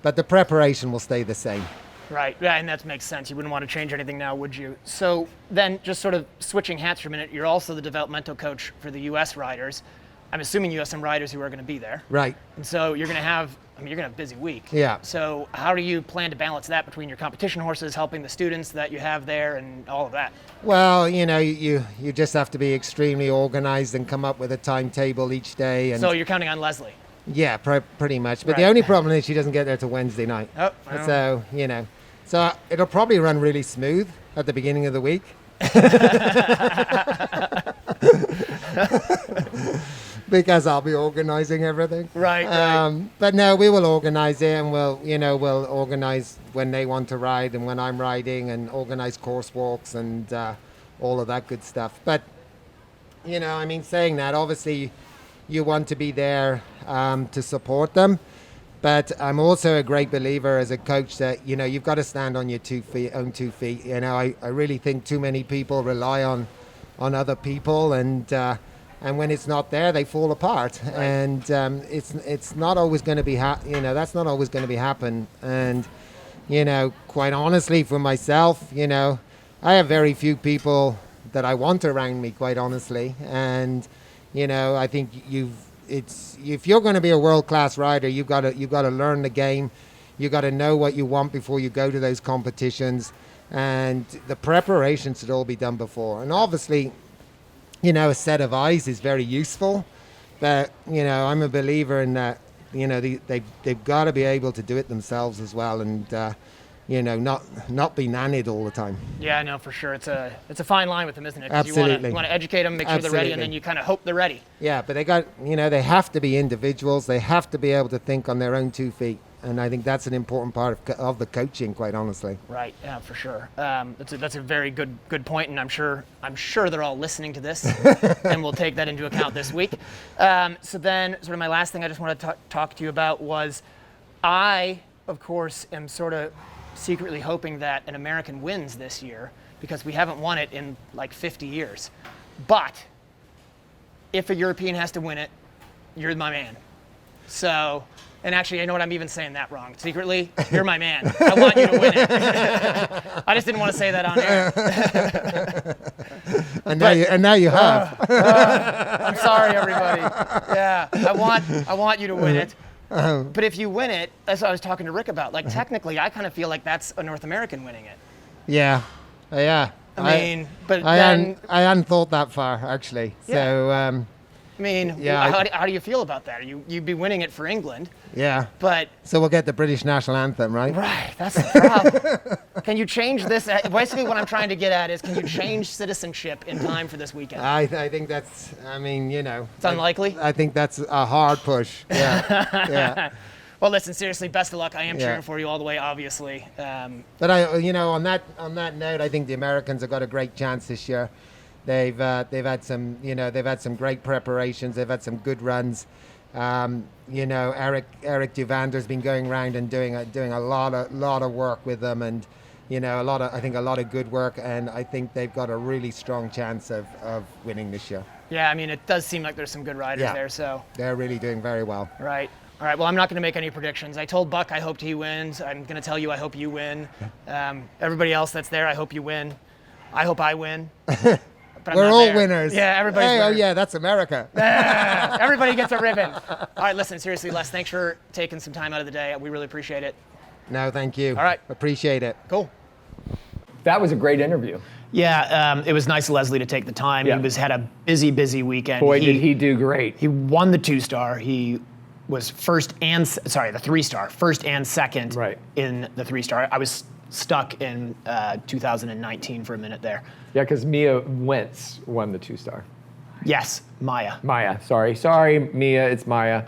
but the preparation will stay the same. Right, yeah, and that makes sense. You wouldn't want to change anything now, would you? So then, just sort of switching hats for a minute, you're also the developmental coach for the U.S. riders. I'm assuming you have some riders who are going to be there. Right. And so you're going to have a busy week. Yeah. So how do you plan to balance that between your competition horses, helping the students that you have there, and all of that? Well, you just have to be extremely organized and come up with a timetable each day. And so you're counting on Leslie? Yeah, pretty much. But Right. The only problem is she doesn't get there till Wednesday night. Oh, well. So, So it'll probably run really smooth at the beginning of the week. Because I'll be organizing everything. Right. But no, we will organize it, and we'll organize when they want to ride and when I'm riding, and organize course walks and all of that good stuff. But, saying that, obviously you want to be there to support them. But I'm also a great believer as a coach that, you've got to stand on your own 2 feet. I really think too many people rely on other people, and when it's not there, they fall apart. Right. And it's not always going to be, that's not always going to be happen. And, quite honestly, for myself, I have very few people that I want around me, quite honestly. And, I think if you're going to be a world-class rider, you've got to learn the game. You've got to know what you want before you go to those competitions, and the preparation should all be done before. And obviously, a set of eyes is very useful, but I'm a believer in that. They've got to be able to do it themselves as well. And not be nannied all the time. Yeah, no, for sure. It's a fine line with them, isn't it? 'Cause Absolutely. You want to educate them, make sure they're ready, and then you kind of hope they're ready. Yeah, but they have to be individuals. They have to be able to think on their own 2 feet. And I think that's an important part of the coaching, quite honestly. Right. Yeah, for sure. That's a very good point, and I'm sure they're all listening to this, and we'll take that into account this week. So then, sort of my last thing I just want to talk to you about was, I, of course, am sort of secretly hoping that an American wins this year because we haven't won it in like 50 years. But if a European has to win it, you're my man. So. And actually, you know what? I'm even saying that wrong. Secretly, you're my man. I want you to win it. I just didn't want to say that on air. And now you have. I'm sorry, everybody. Yeah, I want you to win it. But if you win it, that's what I was talking to Rick about. Like, technically, I kind of feel like that's a North American winning it. Yeah. I mean, I hadn't thought that far, actually. Yeah. So. I mean, yeah, how do you feel about that? You'd be winning it for England. Yeah. But so we'll get the British national anthem, right? Right. That's the problem. Can you change this? Basically, what I'm trying to get at is, can you change citizenship in time for this weekend? I think that's. I mean, It's unlikely. I think that's a hard push. Yeah. Yeah. Well, listen, seriously, best of luck. I am cheering for you all the way, obviously. But on that note, I think the Americans have got a great chance this year. They've had some great preparations. They've had some good runs. Eric Duvander's been going around and doing a lot of work with them, and a lot of good work. And I think they've got a really strong chance of winning this year. Yeah, I mean, it does seem like there's some good riders there. So they're really doing very well. Right. All right, well, I'm not going to make any predictions. I told Buck I hoped he wins. I'm going to tell you I hope you win. Everybody else that's there, I hope you win. I hope I win. But we're all winners. Yeah, everybody's Hey, winner. oh yeah, that's America. Everybody gets a ribbon. All right, listen, seriously, Les, thanks for taking some time out of the day. We really appreciate it. No, thank you. All right. Appreciate it. Cool. That was a great interview. Yeah, it was nice of Leslie to take the time. Yeah. He had a busy weekend. Boy, did he do great. He won the 2-star. He was the 3-star, first and second in the 3-star. I was stuck in 2019 for a minute there. Yeah, because Mia Wentz won the 2-star. Yes, Maya. Sorry, Mia, it's Maya.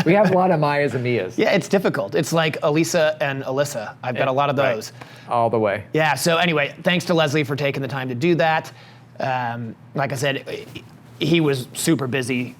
We have a lot of Mayas and Mias. Yeah, it's difficult. It's like Elisa and Alyssa. I've got a lot of those. Right. All the way. Yeah, so anyway, thanks to Leslie for taking the time to do that. Like I said, he was super busy,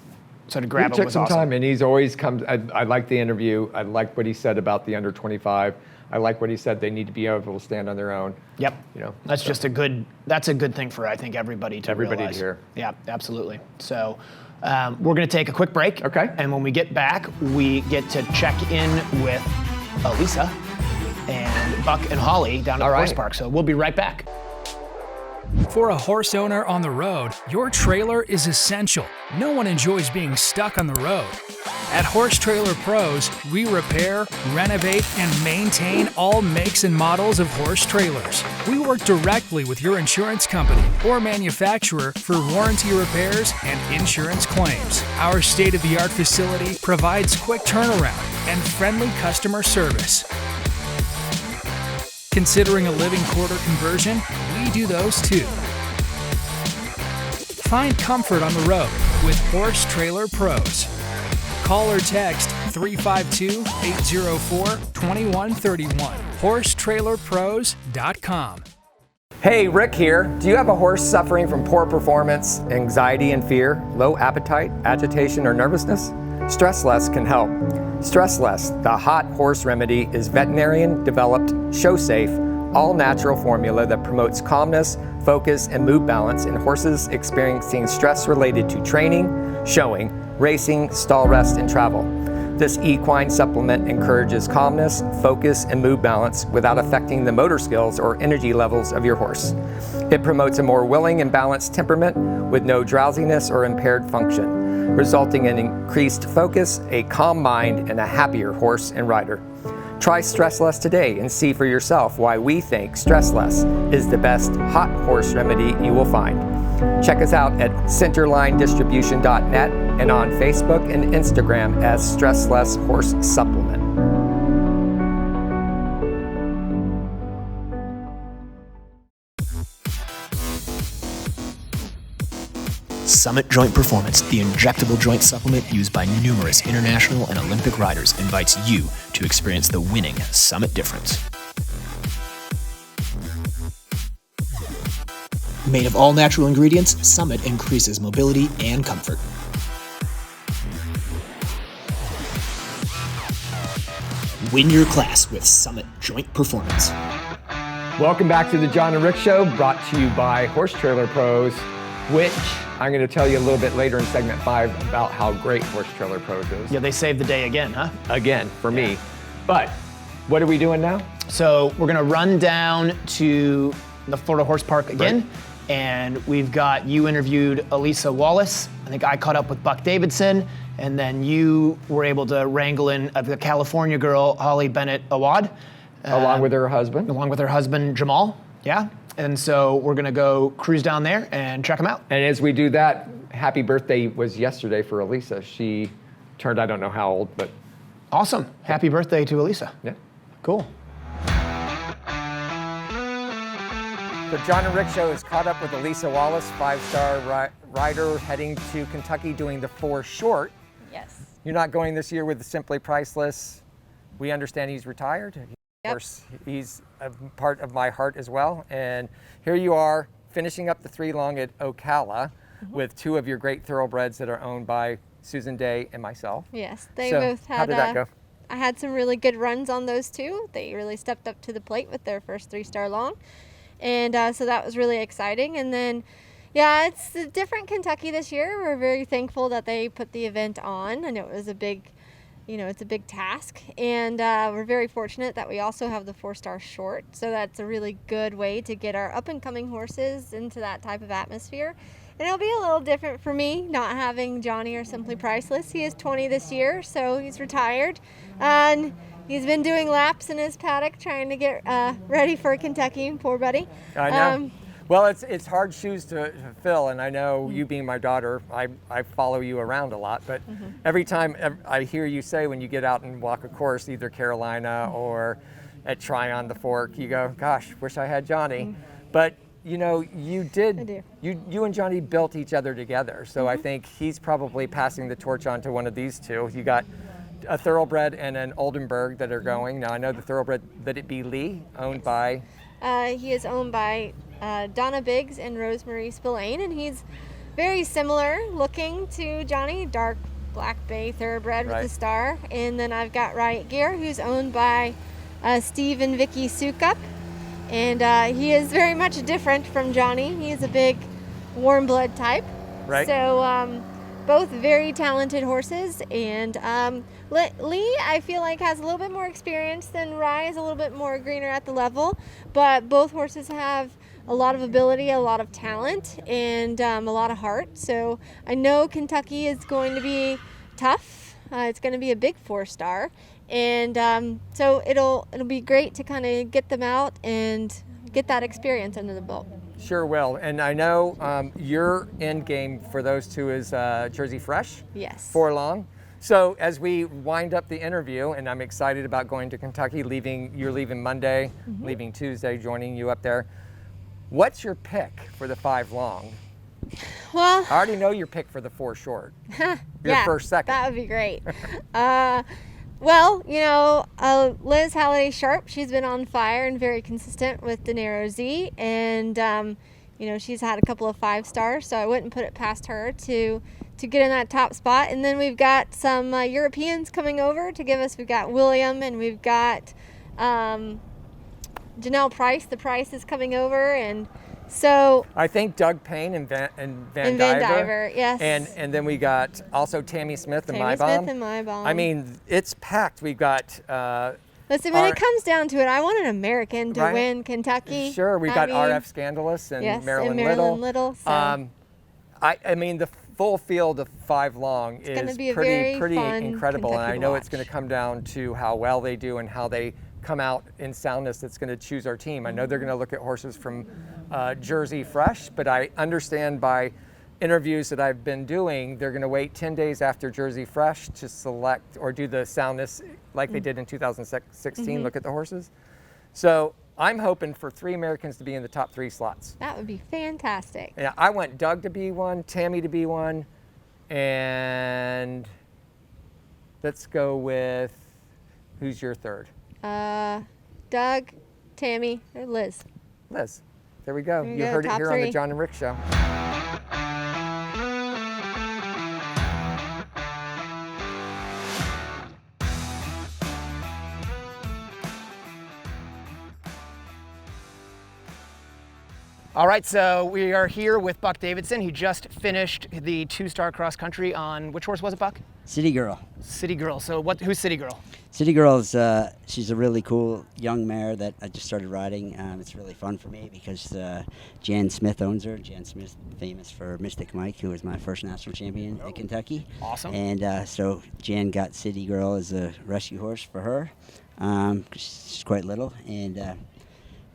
so to grab him was awesome. He took some time, and he's always comes. I like the interview. I like what he said about the under 25. I like what he said. They need to be able to stand on their own. Yep. That's just a good thing for, I think, everybody to realize. To hear. Yeah, absolutely. So we're going to take a quick break. Okay. And when we get back, we get to check in with Elisa and Buck and Holly down at the horse park. So we'll be right back. For a horse owner on the road, your trailer is essential. No one enjoys being stuck on the road. At Horse Trailer Pros, we repair, renovate, and maintain all makes and models of horse trailers. We work directly with your insurance company or manufacturer for warranty repairs and insurance claims. Our state-of-the-art facility provides quick turnaround and friendly customer service. Considering a living quarter conversion? We do those too. Find comfort on the road with Horse Trailer Pros. Call or text 352-804-2131. HorseTrailerPros.com. Hey, Rick here. Do you have a horse suffering from poor performance, anxiety and fear, low appetite, agitation, or nervousness? Stress Less can help. Stress Less, the hot horse remedy, is veterinarian-developed, show-safe, all-natural formula that promotes calmness, focus, and mood balance in horses experiencing stress related to training, showing, racing, stall rest, and travel. This equine supplement encourages calmness, focus, and mood balance without affecting the motor skills or energy levels of your horse. It promotes a more willing and balanced temperament with no drowsiness or impaired function, resulting in increased focus, a calm mind, and a happier horse and rider. Try Stress Less today and see for yourself why we think Stress Less is the best hot horse remedy you will find. Check us out at centerlinedistribution.net and on Facebook and Instagram as Stress Less Horse Supplement. Summit Joint Performance, the injectable joint supplement used by numerous international and Olympic riders, invites you to experience the winning Summit difference. Made of all natural ingredients, Summit increases mobility and comfort. Win your class with Summit Joint Performance. Welcome back to the Jon and Rick Show, brought to you by Horse Trailer Pros, which I'm going to tell you a little bit later in segment 5 about how great Horse Trailer Pros is. Yeah, they saved the day again, huh? Again, for me. But what are we doing now? So we're gonna run down to the Florida Horse Park again, and we've got you interviewed Elisa Wallace. I think I caught up with Buck Davidson, and then you were able to wrangle in the California girl, Holly Bennett Awad. Along with her husband. Along with her husband, Jamal, yeah. And so we're gonna go cruise down there and check them out. And as we do that, happy birthday was yesterday for Elisa. She turned, I don't know how old, but. Awesome, happy birthday to Elisa. Yeah. Cool. The Jon and Rick Show is caught up with Elisa Wallace, 5-star rider heading to Kentucky doing the 4 short. Yes. You're not going this year with the Simply Priceless. We understand he's retired. Of course, he's a part of my heart as well. And here you are finishing up the 3 long at Ocala with 2 of your great thoroughbreds that are owned by Susan Day and myself. Yes, they So, both had. how did that go? I had some really good runs on those 2. They really stepped up to the plate with their first 3-star long, and so that was really exciting. And then, yeah, it's a different Kentucky this year. We're very thankful that they put the event on. I know it was a big, it's a big task, and we're very fortunate that we also have the 4-star short. So that's a really good way to get our up-and-coming horses into that type of atmosphere. And it'll be a little different for me, not having Johnny or Simply Priceless. He is 20 this year, so he's retired. And he's been doing laps in his paddock trying to get ready for Kentucky, poor buddy. I know. Well, it's hard shoes to fill, and I know you being my daughter, I follow you around a lot, but every time I hear you say when you get out and walk a course, either Carolina or at Tryon the Fork, you go, gosh, wish I had Johnny. But you and Johnny built each other together. So I think he's probably passing the torch on to one of these 2. You got a thoroughbred and an Oldenburg that are going. Now I know the thoroughbred, that it be Lee, owned by? He is owned by Donna Biggs and Rosemary Spillane, and he's very similar looking to Johnny, dark black bay thoroughbred with a star. And then I've got Riot Gear, who's owned by Steve and Vicky Sukup. And he is very much different from Johnny. He is a big warm blood type. Right. So both very talented horses. And Lee, I feel like, has a little bit more experience than Rye, is a little bit more greener at the level. But both horses have a lot of ability, a lot of talent, and a lot of heart. So I know Kentucky is going to be tough. It's going to be a big 4-star. And so it'll be great to kind of get them out and get that experience under the belt. Sure will. And I know your end game for those 2 is Jersey Fresh. Yes. 4 long. So as we wind up the interview, and I'm excited about going to Kentucky, you're leaving Monday, leaving Tuesday, joining you up there. What's your pick for the 5 long? Well, I already know your pick for the 4 short. Your first, second. That would be great. Well, Liz Halliday Sharp, she's been on fire and very consistent with Dinero Z, and she's had a couple of 5-stars, so I wouldn't put it past her to get in that top spot. And then we've got some Europeans coming over to give us. We've got William, and we've got Janelle Price. The Price is coming over, and so I think Doug Payne and Van Diver, yes. And then we got also Tammy Smith and My Bomb. Tammy Smith and My Bomb. I mean, it's packed. We've got. Listen, when it comes down to it, I want an American to win Kentucky. Sure, we've got RF Scandalous and Marilyn Little. So. I mean, the full field of 5 long is pretty incredible, Kentucky and I know watch. it's going to come down to how well they do and how they come out in soundness that's going to choose our team. I know they're going to look at horses from Jersey Fresh, but I understand by interviews that I've been doing, they're going to wait 10 days after Jersey Fresh to select or do the soundness like they did in 2016, look at the horses. So I'm hoping for 3 Americans to be in the top 3 slots. That would be fantastic. Yeah, I want Doug to be one, Tammy to be one, and let's go with, who's your third? Doug, Tammy, or Liz. Liz. There we go. There you You go, heard it top here on the 3. Jon and Rick Show. All right, so we are here with Buck Davidson. He just finished the 2-star cross country on, which horse was it, Buck? City Girl. City Girl. So who's City Girl? City Girl is she's a really cool young mare that I just started riding. It's really fun for me because Jan Smith owns her. Jan Smith, famous for Mystic Mike, who was my first national champion at Kentucky. Awesome. And so Jan got City Girl as a rescue horse for her. 'Cause she's quite little, and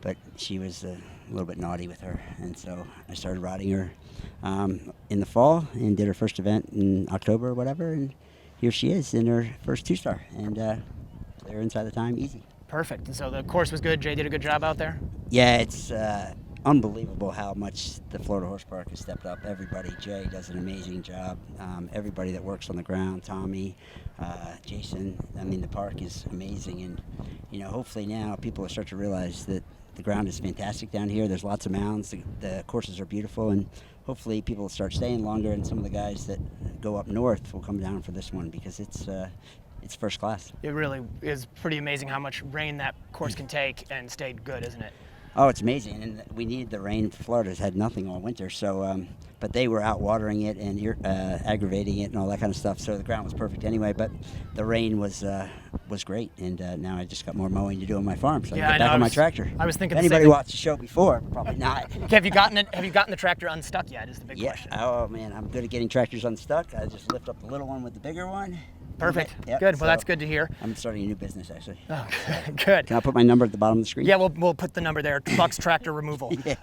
but she was a little bit naughty with her, and so I started riding her in the fall and did her first event in October or whatever, and here she is in her first 2-star, and they're inside the time easy. Perfect. And so the course was good. Jay did a good job out there? Yeah, it's unbelievable how much the Florida Horse Park has stepped up. Everybody, Jay does an amazing job. Everybody that works on the ground, Tommy, Jason, I mean, the park is amazing, and hopefully now people will start to realize that the ground is fantastic down here. There's lots of mounds. The courses are beautiful, and hopefully people will start staying longer, and some of the guys that go up north will come down for this one because it's first class. It really is pretty amazing how much rain that course can take and stayed good, isn't it? Oh, it's amazing, and we needed the rain. Florida's had nothing all winter, so but they were out watering it and aggravating it and all that kind of stuff. So the ground was perfect anyway. But the rain was great, and now I just got more mowing to do on my farm, so I can get back on my tractor. I was thinking. If anybody watched the show before, probably not. Have you gotten the tractor unstuck yet? Is the big question. Oh man, I'm good at getting tractors unstuck. I just lift up the little one with the bigger one. Perfect. Yep, Good. so Well, that's good to hear. I'm starting a new business actually. Oh, good. Can I put my number at the bottom of the screen? Yeah, we'll put the number there. Buck's Tractor Removal. Yeah.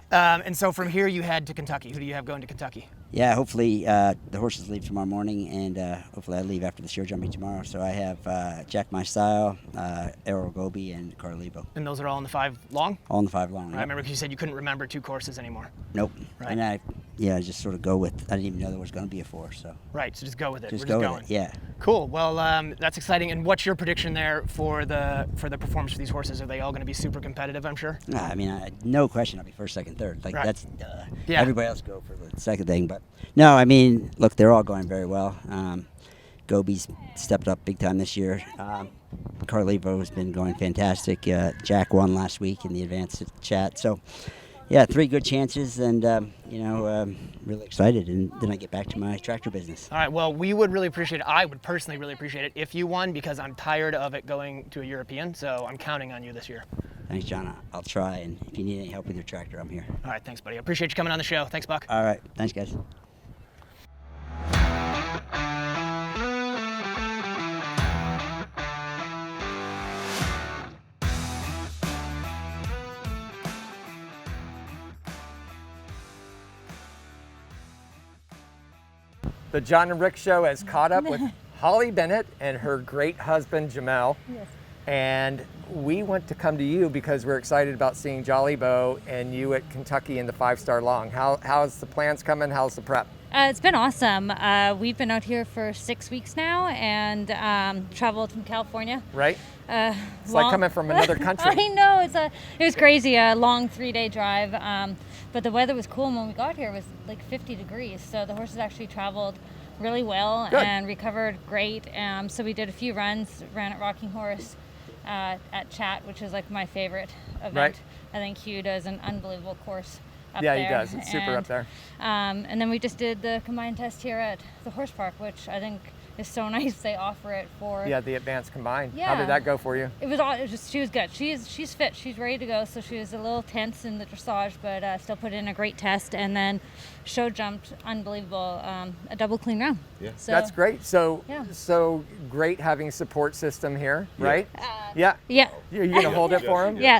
And so from here you head to Kentucky. Who do you have going to Kentucky? Yeah, hopefully the horses leave tomorrow morning, and hopefully I leave after the show jumping tomorrow. So I have Jack My Style, Errol Gobi, and Carlevo. And those are all in the 5 long? All in the 5 long. I remember you said you couldn't remember 2 courses anymore. Nope. Right. And I just sort of go with. I didn't even know there was going to be a 4. So. Right. So just go with it. Just We're go just with going. it. Yeah. Cool. Well, that's exciting. And what's your prediction there for the performance for these horses? Are they all going to be super competitive? I'm sure. I mean, no question. I'll be first, second, third. Like Right. that's. Yeah. Everybody else go for the second thing, but no. I mean, look, they're all going very well. Gobi's stepped up big time this year. Carlevo has been going fantastic. Jack won last week in the advanced chat. So, yeah, 3 good chances, and really excited. And then I get back to my tractor business. All right. Well, we would really appreciate it. I would personally really appreciate it if you won, because I'm tired of it going to a European. So I'm counting on you this year. Thanks, John. I'll try, and if you need any help with your tractor, I'm here. All right. Thanks, buddy. I appreciate you coming on the show. Thanks, Buck. All right. Thanks, guys. The Jon and Rick Show has caught up with Holly Bennett and her great husband, Jamel. Yes. And we want to come to you because we're excited about seeing Jolly Bo and you at Kentucky in the 5-star long. How's the plans coming? How's the prep? It's been awesome. We've been out here for 6 weeks now and traveled from California. Right? It's like coming from another country. I know, it was crazy, a long 3-day drive. But the weather was cool, and when we got here it was like 50 degrees. So the horses actually traveled really well. Good. And recovered great. So we did a few runs, ran at Rocking Horse, at Chat, which is like my favorite event. Right. I think Hugh does an unbelievable course up Yeah, there. he does. It's super up there. And then we just did the combined test here at the horse park, which I think is so nice. They offer it for the advanced combined. Yeah. How did that go for you? It was just, she was good. She's fit. She's ready to go. So she was a little tense in the dressage, but still put in a great test. And then show jumped unbelievable, a double clean round. Yeah, so, that's great. So yeah. so great having a support system here, right? Yeah. You're gonna hold it for him? Yeah.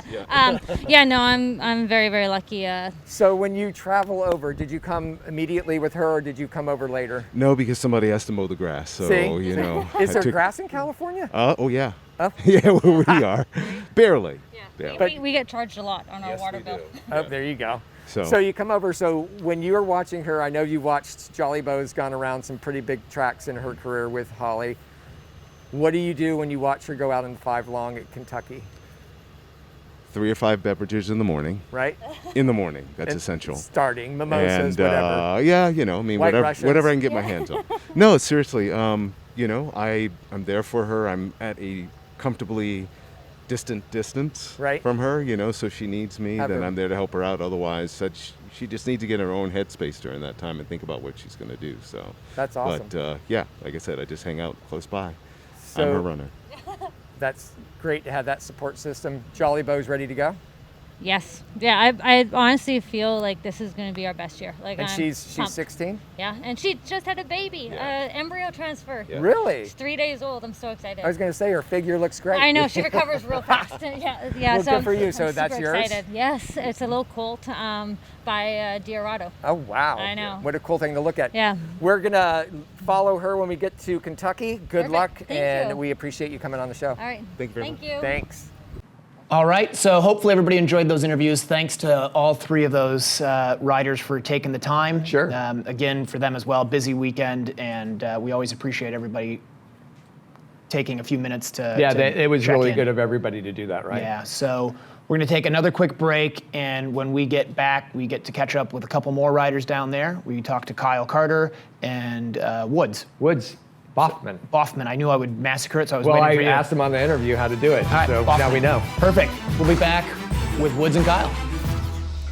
No, I'm very, very lucky. So when you travel over, did you come immediately with her, or did you come over later? No, because somebody has to mow the grass. So See? you know. Is there grass in California? Oh yeah. Oh. Yeah, well, we are. Barely. Yeah. We get charged a lot on our water bill. Oh, there you go. So you come over, so when you were watching her, I know you watched Jolly Bo's gone around some pretty big tracks in her career with Holly. What do you do when you watch her go out in 5 long at Kentucky? 3 or 5 beverages in the morning. Right. In the morning, that's And essential. Starting, mimosas, and, whatever. Yeah, you know, I mean, White whatever I can Russians. get my hands on. No, seriously, you know, I'm there for her. I'm at a comfortably distant distance from her, you know, so she needs me, then I'm there to help her out. Otherwise, she just needs to get in her own headspace during that time and think about what she's going to do. So That's awesome. But yeah, like I said, I just hang out close by. So I'm her runner. That's great to have that support system. Jolly Bo's ready to go? Yes. Yeah, I honestly feel like this is going to be our best year. Like, And I'm she's pumped. 16? Yeah, and she just had a baby, embryo transfer. Yeah. Really? She's 3 days old. I'm so excited. I was going to say her figure looks great. I know, she recovers real fast. Yeah. Well, So good for you. So I'm that's super yours? excited. Yes, it's a little colt by Diorado. Oh, wow. I know. What a cool thing to look at. Yeah. We're going to follow her when we get to Kentucky. Good Perfect. luck, Thank and you. we appreciate you coming on the show. All right. Thank you very Thank you. Thanks. All right, so hopefully everybody enjoyed those interviews. Thanks to all 3 of those riders for taking the time. Sure. Again, for them as well, busy weekend, and we always appreciate everybody taking a few minutes to It was check really in. good of everybody to do that, right? Yeah, so we're going to take another quick break, and when we get back, we get to catch up with a couple more riders down there. We talk to Kyle Carter and Woods. Boffman. I knew I would massacre it, so I was waiting for you. Well, I asked him on the interview how to do it, All right, so Boffman. now we know. Perfect. We'll be back with Woods and Kyle.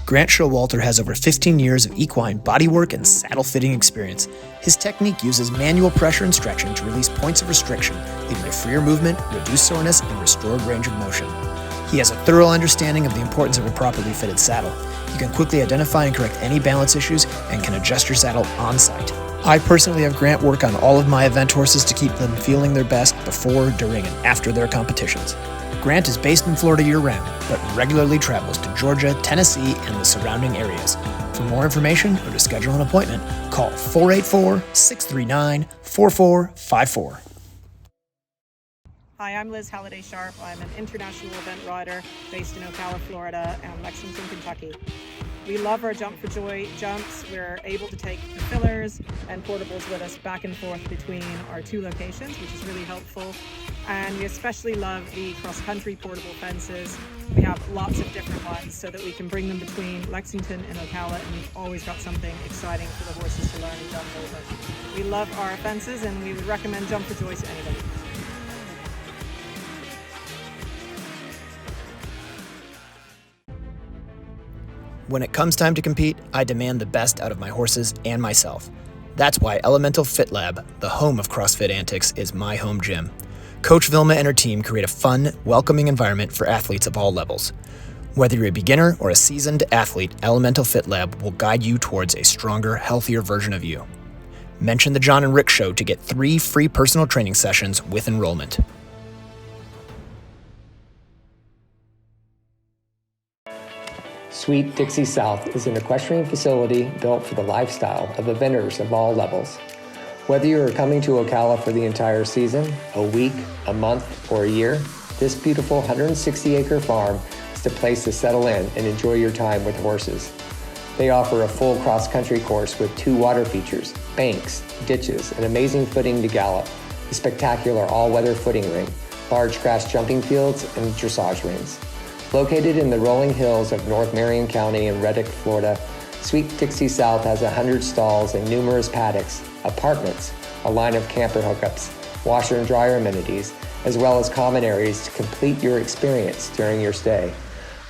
Grant Showalter has over 15 years of equine bodywork and saddle fitting experience. His technique uses manual pressure and stretching to release points of restriction, leading to freer movement, reduced soreness, and restored range of motion. He has a thorough understanding of the importance of a properly fitted saddle. You can quickly identify and correct any balance issues and can adjust your saddle on site. I personally have Grant work on all of my event horses to keep them feeling their best before, during, and after their competitions. Grant is based in Florida year-round, but regularly travels to Georgia, Tennessee, and the surrounding areas. For more information or to schedule an appointment, call 484-639-4454. Hi, I'm Liz Halliday Sharp. I'm an international event rider based in Ocala, Florida, and Lexington, Kentucky. We love our Jump for Joy jumps. We're able to take the fillers and portables with us back and forth between our 2 locations, which is really helpful. And we especially love the cross-country portable fences. We have lots of different ones so that we can bring them between Lexington and Ocala, and we've always got something exciting for the horses to learn and jump over. We love our fences, and we would recommend Jump for Joy to anybody. When it comes time to compete, I demand the best out of my horses and myself. That's why Elemental Fit Lab, the home of CrossFit antics, is my home gym. Coach Vilma and her team create a fun, welcoming environment for athletes of all levels. Whether you're a beginner or a seasoned athlete, Elemental Fit Lab will guide you towards a stronger, healthier version of you. Mention the Jon and Rick Show to get 3 free personal training sessions with enrollment. Sweet Dixie South is an equestrian facility built for the lifestyle of eventers of all levels. Whether you are coming to Ocala for the entire season, a week, a month, or a year, this beautiful 160-acre farm is the place to settle in and enjoy your time with horses. They offer a full cross-country course with 2 water features, banks, ditches, and amazing footing to gallop, a spectacular all-weather footing ring, large grass jumping fields, and dressage rings. Located in the rolling hills of North Marion County in Reddick, Florida, Sweet Dixie South has 100 stalls and numerous paddocks, apartments, a line of camper hookups, washer and dryer amenities, as well as common areas to complete your experience during your stay.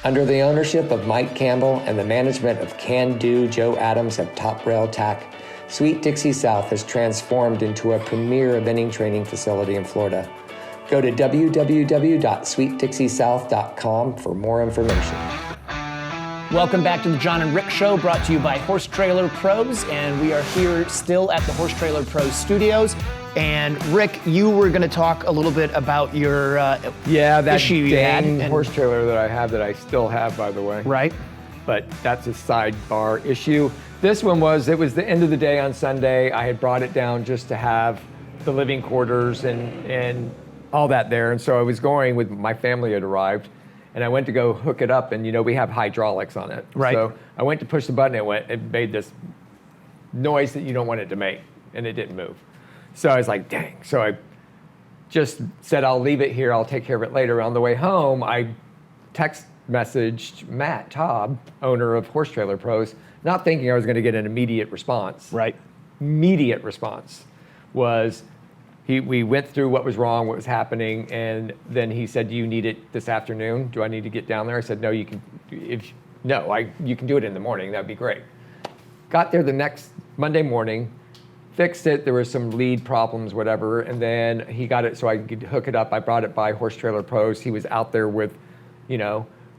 Under the ownership of Mike Campbell and the management of Can Do Joe Adams of Top Rail Tack, Sweet Dixie South has transformed into a premier eventing training facility in Florida. Go to www.sweetdixiesouth.com for more information. Welcome back to the Jon and Rick Show, brought to you by Horse Trailer Pros, and we are here still at the Horse Trailer Pros studios. And Rick, you were going to talk a little bit about your that issue you had. dang horse trailer that I have, that I still have, by the way. Right. But that's a sidebar issue. This one was, it was the end of the day on Sunday. I had brought it down just to have the living quarters and all that there. And so I was going with my family had arrived, and I went to go hook it up, and we have hydraulics on it. Right. So I went to push the button, it made this noise that you don't want it to make, and it didn't move. So I was like, dang. So I just said, I'll leave it here. I'll take care of it later. On the way home, I text messaged Matt Taub, owner of Horse Trailer Pros, not thinking I was going to get an immediate response. Right. Immediate response was we went through what was wrong, what was happening, and then he said, do you need it this afternoon? Do I need to get down there? I said, no, you can. You can do it in the morning. That'd be great. Got there the next Monday morning, fixed it. There were some lead problems, whatever, and then he got it so I could hook it up. I brought it by Horse Trailer Pros. He was out there with,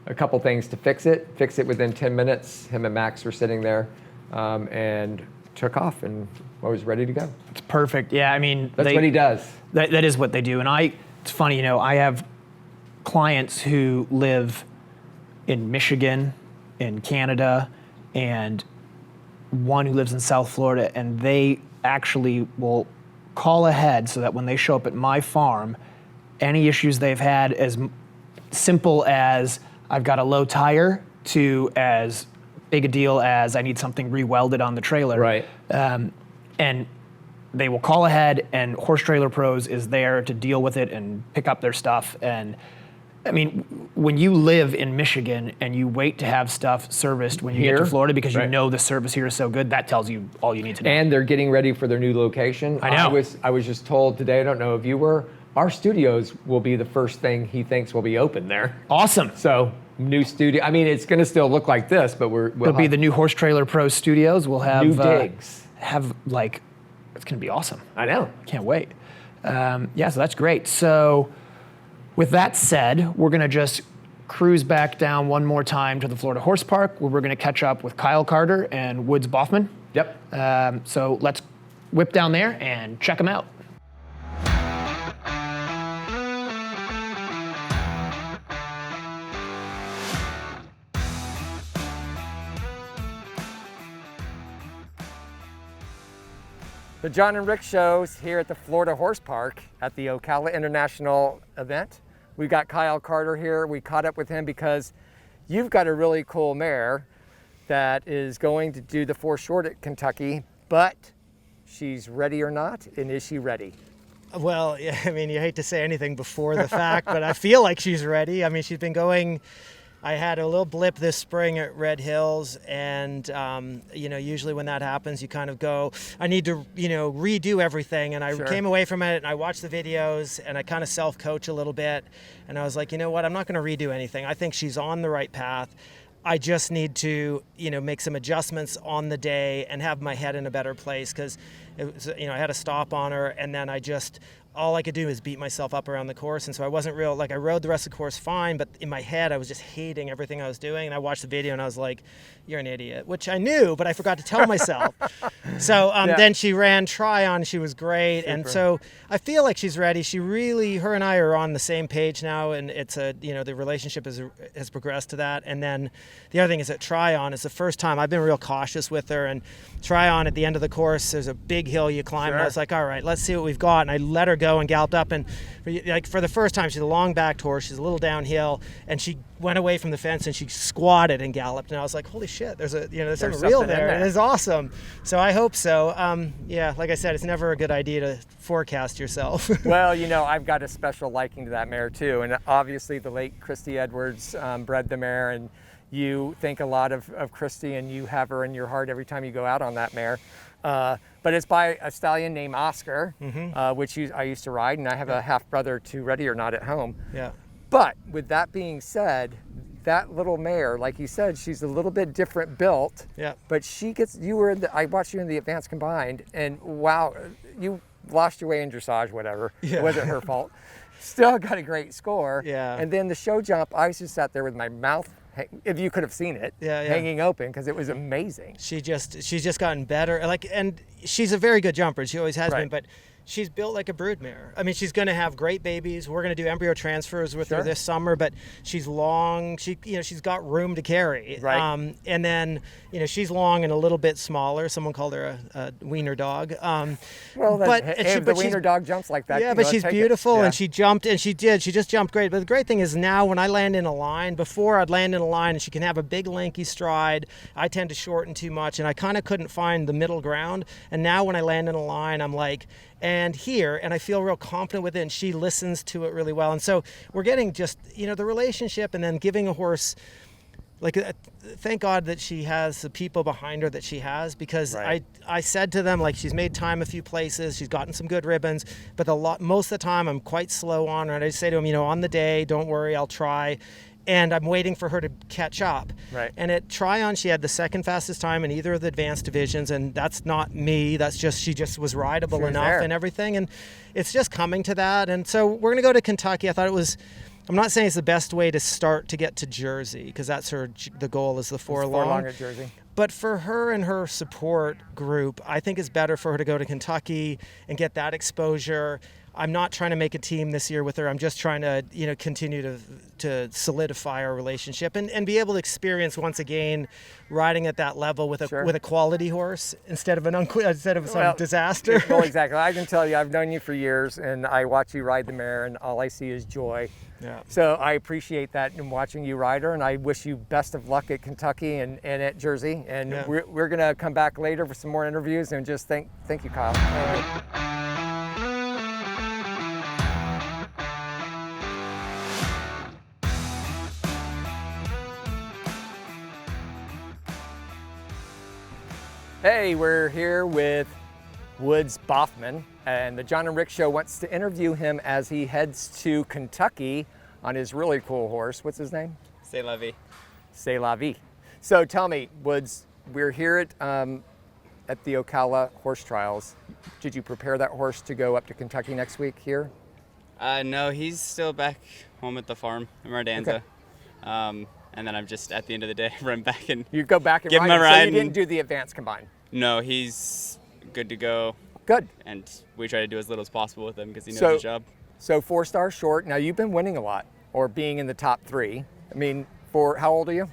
a couple things to fix it within 10 minutes. Him and Max were sitting there, and took off, and I was ready to go. It's perfect. Yeah, I mean, that's what he does. That is what they do. And it's funny, I have clients who live in Michigan, in Canada, and one who lives in South Florida, and they actually will call ahead so that when they show up at my farm, any issues they've had, as simple as I've got a low tire to as big a deal as I need something re-welded on the trailer. Right. And they will call ahead, and Horse Trailer Pros is there to deal with it and pick up their stuff. And I mean, when you live in Michigan and you wait to have stuff serviced when you get to Florida because you know the service here is so good, that tells you all you need to know. And they're getting ready for their new location. I know. I was just told today, I don't know if you were, our studios will be the first thing he thinks will be open there. Awesome. So new studio. I mean, it's going to still look like this, but it'll be the new Horse Trailer Pro studios. We'll have new digs. It's going to be awesome. I know. Can't wait. So that's great. So with that said, we're going to just cruise back down one more time to the Florida Horse Park, where we're going to catch up with Kyle Carter and Woods Boffman. Yep. So let's whip down there and check them out. The Jon and Rick shows here at the Florida Horse Park at the Ocala International event. We've got Kyle Carter here. We caught up with him because you've got a really cool mare that is going to do the 4 short at Kentucky, but she's ready or not, and is she ready? Well, yeah, I mean, you hate to say anything before the fact, but I feel like she's ready. I mean, she's been going. I had a little blip this spring at Red Hills, and usually when that happens, you kind of go, I need to, redo everything. And I came away from it, and I watched the videos, and I kind of self-coach a little bit. And I was like, you know what? I'm not going to redo anything. I think she's on the right path. I just need to, make some adjustments on the day and have my head in a better place, because, I had a stop on her, and then all I could do is beat myself up around the course. And so I wasn't I rode the rest of the course fine, but in my head, I was just hating everything I was doing. And I watched the video and I was like, you're an idiot, which I knew, but I forgot to tell myself. So then she ran Tryon. She was great. Super. And so I feel like she's ready. Her and I are on the same page now. And it's the relationship has progressed to that. And then the other thing is that Tryon is the first time I've been real cautious with her. And Tryon at the end of the course, there's a big hill you climb. And I was like, all right, let's see what we've got. And I let her go and galloped up, and for the first time, she's a long backed horse. She's a little downhill, and she went away from the fence and she squatted and galloped. And I was like, holy shit, there's something real there. It is awesome. So I hope so. Like I said, it's never a good idea to forecast yourself. Well, I've got a special liking to that mare too, and obviously the late Christy Edwards bred the mare, and you think a lot of Christy, and you have her in your heart every time you go out on that mare. But it's by a stallion named Oscar, which I used to ride, and I have a half brother to Ready or Not at home. Yeah. But with that being said, that little mare, like you said, she's a little bit different built. Yeah. But I watched you in the advanced combined, and wow, you lost your way in dressage, whatever. Yeah. It wasn't her fault. Still got a great score. Yeah. And then the show jump, I just sat there with my mouth, if you could have seen it, hanging open, because it was amazing. She's just gotten better. And she's a very good jumper. She always has been, but she's built like a broodmare. I mean, she's going to have great babies. We're going to do embryo transfers with her this summer, but she's long. She's got room to carry. Right. And then, she's long and a little bit smaller. Someone called her a wiener dog. If the wiener dog jumps like that, yeah, but she's beautiful, and she jumped, and she did. She just jumped great. But the great thing is now when I land in a line, before I'd land in a line, and she can have a big lanky stride. I tend to shorten too much, and I kind of couldn't find the middle ground. And now when I land in a line, I'm like, and I feel real confident with it, and she listens to it really well. And so we're getting just, the relationship, and then giving a horse, thank God that she has the people behind her that she has, because I said to them, she's made time a few places, she's gotten some good ribbons, but most of the time I'm quite slow on her, and I say to them, on the day, don't worry, I'll try. And I'm waiting for her to catch up. Right. And at Tryon, she had the second fastest time in either of the advanced divisions, and that's not me. That's just she just was rideable enough and everything. And it's just coming to that. And so we're going to go to Kentucky. I thought it was. I'm not saying it's the best way to start to get to Jersey, because that's the goal is the 4 long at Jersey. But for her and her support group, I think it's better for her to go to Kentucky and get that exposure. I'm not trying to make a team this year with her. I'm just trying to, continue to solidify our relationship and be able to experience once again riding at that level with a quality horse instead of some disaster. Well, exactly. I can tell you, I've known you for years, and I watch you ride the mare, and all I see is joy. Yeah. So I appreciate that in watching you ride her, and I wish you best of luck at Kentucky and at Jersey. And we're going to come back later for some more interviews, and just thank you, Kyle. Hey, we're here with Woods Boffman, and the Jon and Rick Show wants to interview him as he heads to Kentucky on his really cool horse. What's his name? C'est la vie. C'est la vie. So tell me, Woods, we're here at the Ocala horse trials. Did you prepare that horse to go up to Kentucky next week here? No, he's still back home at the farm in Mardanza. Okay. And then I'm just, at the end of the day, run back and you go back and give him a ride. ride. So you didn't do the advanced combine? No, he's good to go. Good. And we try to do as little as possible with him because he knows his job. So 4-star short. Now you've been winning a lot, or being in the top 3. I mean, for how old are you?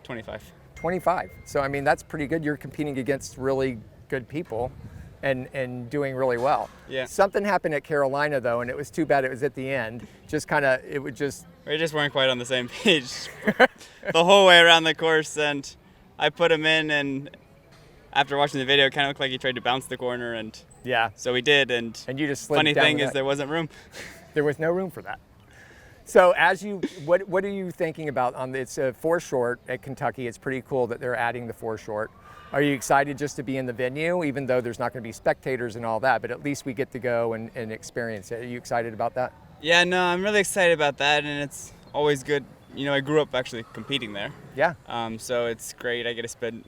25. 25. So I mean, that's pretty good. You're competing against really good people and doing really well. Yeah. Something happened at Carolina though, and it was too bad it was at the end. We just weren't quite on the same page the whole way around the course, and I put him in, and after watching the video, it kind of looked like he tried to bounce the corner, and so he did, and you just slid funny down thing is there wasn't room. There was no room for that. So what are you thinking about it's a 4 short at Kentucky? It's pretty cool that they're adding the 4 short. Are you excited just to be in the venue, even though there's not going to be spectators and all that, but at least we get to go and experience it? Are you excited about that? Yeah, no, I'm really excited about that, and it's always good. I grew up actually competing there. Yeah. So it's great. I get to spend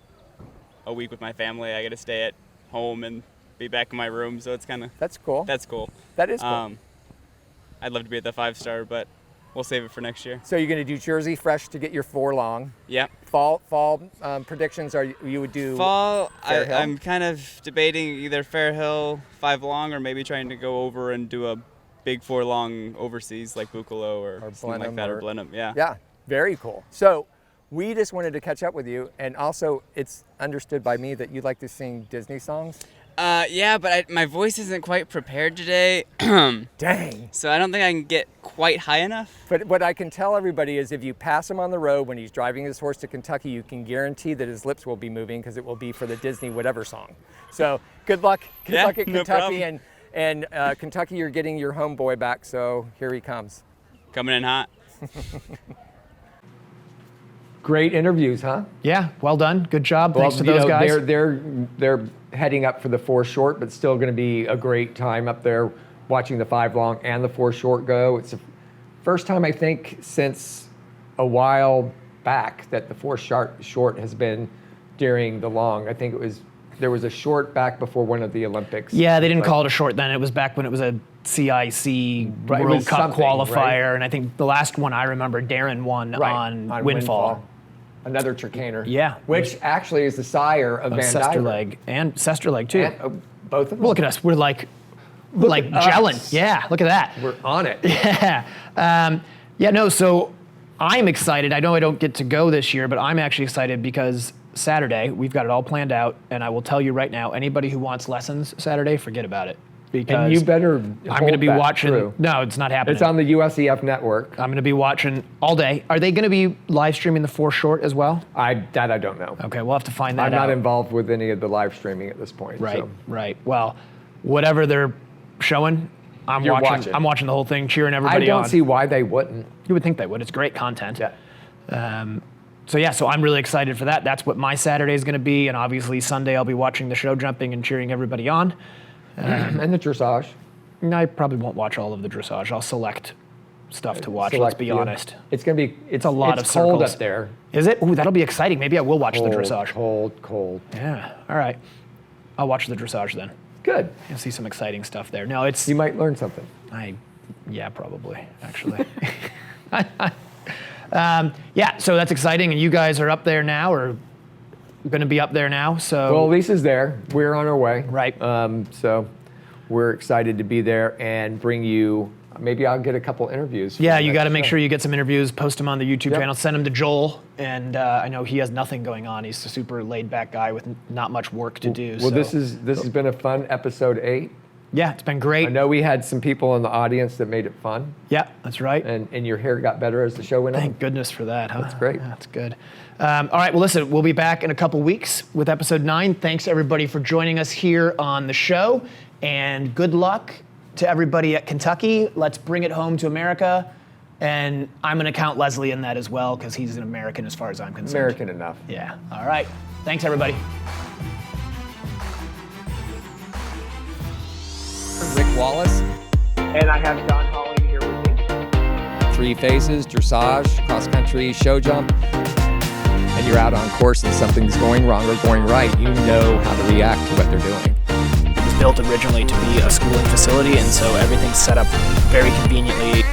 a week with my family. I get to stay at home and be back in my room, so it's kind of... That's cool. That's cool. That is cool. I'd love to be at the 5-star, but we'll save it for next year. So you're going to do Jersey fresh to get your 4 long. Yeah. Fall predictions are you would do fall. Fair Hill? I'm kind of debating either Fair Hill 5 long, or maybe trying to go over and do a big 4 long overseas like Buccolo or something like that, or Blenheim. Yeah. Yeah. Very cool. So we just wanted to catch up with you, and also it's understood by me that you like to sing Disney songs. Yeah, but my voice isn't quite prepared today. Dang. So I don't think I can get quite high enough. But what I can tell everybody is if you pass him on the road when he's driving his horse to Kentucky, you can guarantee that his lips will be moving because it will be for the Disney whatever song. So good luck. Good luck at Kentucky. And Kentucky, you're getting your homeboy back, so here he comes. Coming in hot. Great interviews, huh? Yeah, well done. Good job. Thanks to those guys. They're heading up for the 4 short, but still going to be a great time up there watching the 5 long and the 4 short go. It's the first time, I think, since a while back that the 4 short has been during the long. I think there was a short back before one of the Olympics. Yeah, they didn't call it a short then. It was back when it was a CIC World Cup qualifier, right? And I think the last one I remember, Darren won on Windfall. Another Tricaner. Yeah. Which actually is the sire of Van Dyke. And Sesterleg too. And, both of them? Look at us. We're like like gelling. Yeah, look at that. We're on it. Yeah. So I'm excited. I know I don't get to go this year, but I'm actually excited because Saturday, we've got it all planned out, and I will tell you right now, anybody who wants lessons Saturday, forget about it. Because and you better I'm going to be watching. Through. No, it's not happening. It's on the USEF network. I'm going to be watching all day. Are they going to be live streaming the 4 short as well? I don't know. Okay, we'll have to find that out. I'm not involved with any of the live streaming at this point. Right, so. right. Well, whatever they're showing, I'm watching. I'm watching the whole thing, cheering everybody on. I don't see why they wouldn't. You would think they would. It's great content. Yeah. So I'm really excited for that. That's what my Saturday is going to be, and obviously Sunday I'll be watching the show jumping and cheering everybody on. And the dressage. I probably won't watch all of the dressage. I'll select stuff to watch. Let's be honest. It's going to be. It's a lot of circles. Cold up there. Is it? Ooh, that'll be exciting. Maybe I will watch the dressage. Cold. Yeah. All right. I'll watch the dressage then. Good. You'll see some exciting stuff there. No, it's. You might learn something. Yeah, probably actually. So that's exciting, and you guys are up there now, or going to be up there now. So. Well, Lisa's there. We're on our way. Right. So we're excited to be there and bring you. Maybe I'll get a couple interviews. Yeah, you got to make sure you get some interviews, post them on the YouTube channel, send them to Joel. And I know he has nothing going on. He's a super laid-back guy with not much work to do. Well, this has been a fun episode 8. Yeah, it's been great. I know we had some people in the audience that made it fun. Yeah, that's right. And your hair got better as the show went on. Thank goodness for that, huh? That's great. Yeah, that's good. All right, well, listen, we'll be back in a couple weeks with episode 9. Thanks, everybody, for joining us here on the show. And good luck to everybody at Kentucky. Let's bring it home to America. And I'm going to count Leslie in that as well because he's an American as far as I'm concerned. American enough. Yeah. All right. Thanks, everybody. Rick Wallace. And I have Don Holly here with me. 3 phases, dressage, cross-country, show jump. And you're out on course and something's going wrong or going right. You know how to react to what they're doing. It was built originally to be a schooling facility, and so everything's set up very conveniently.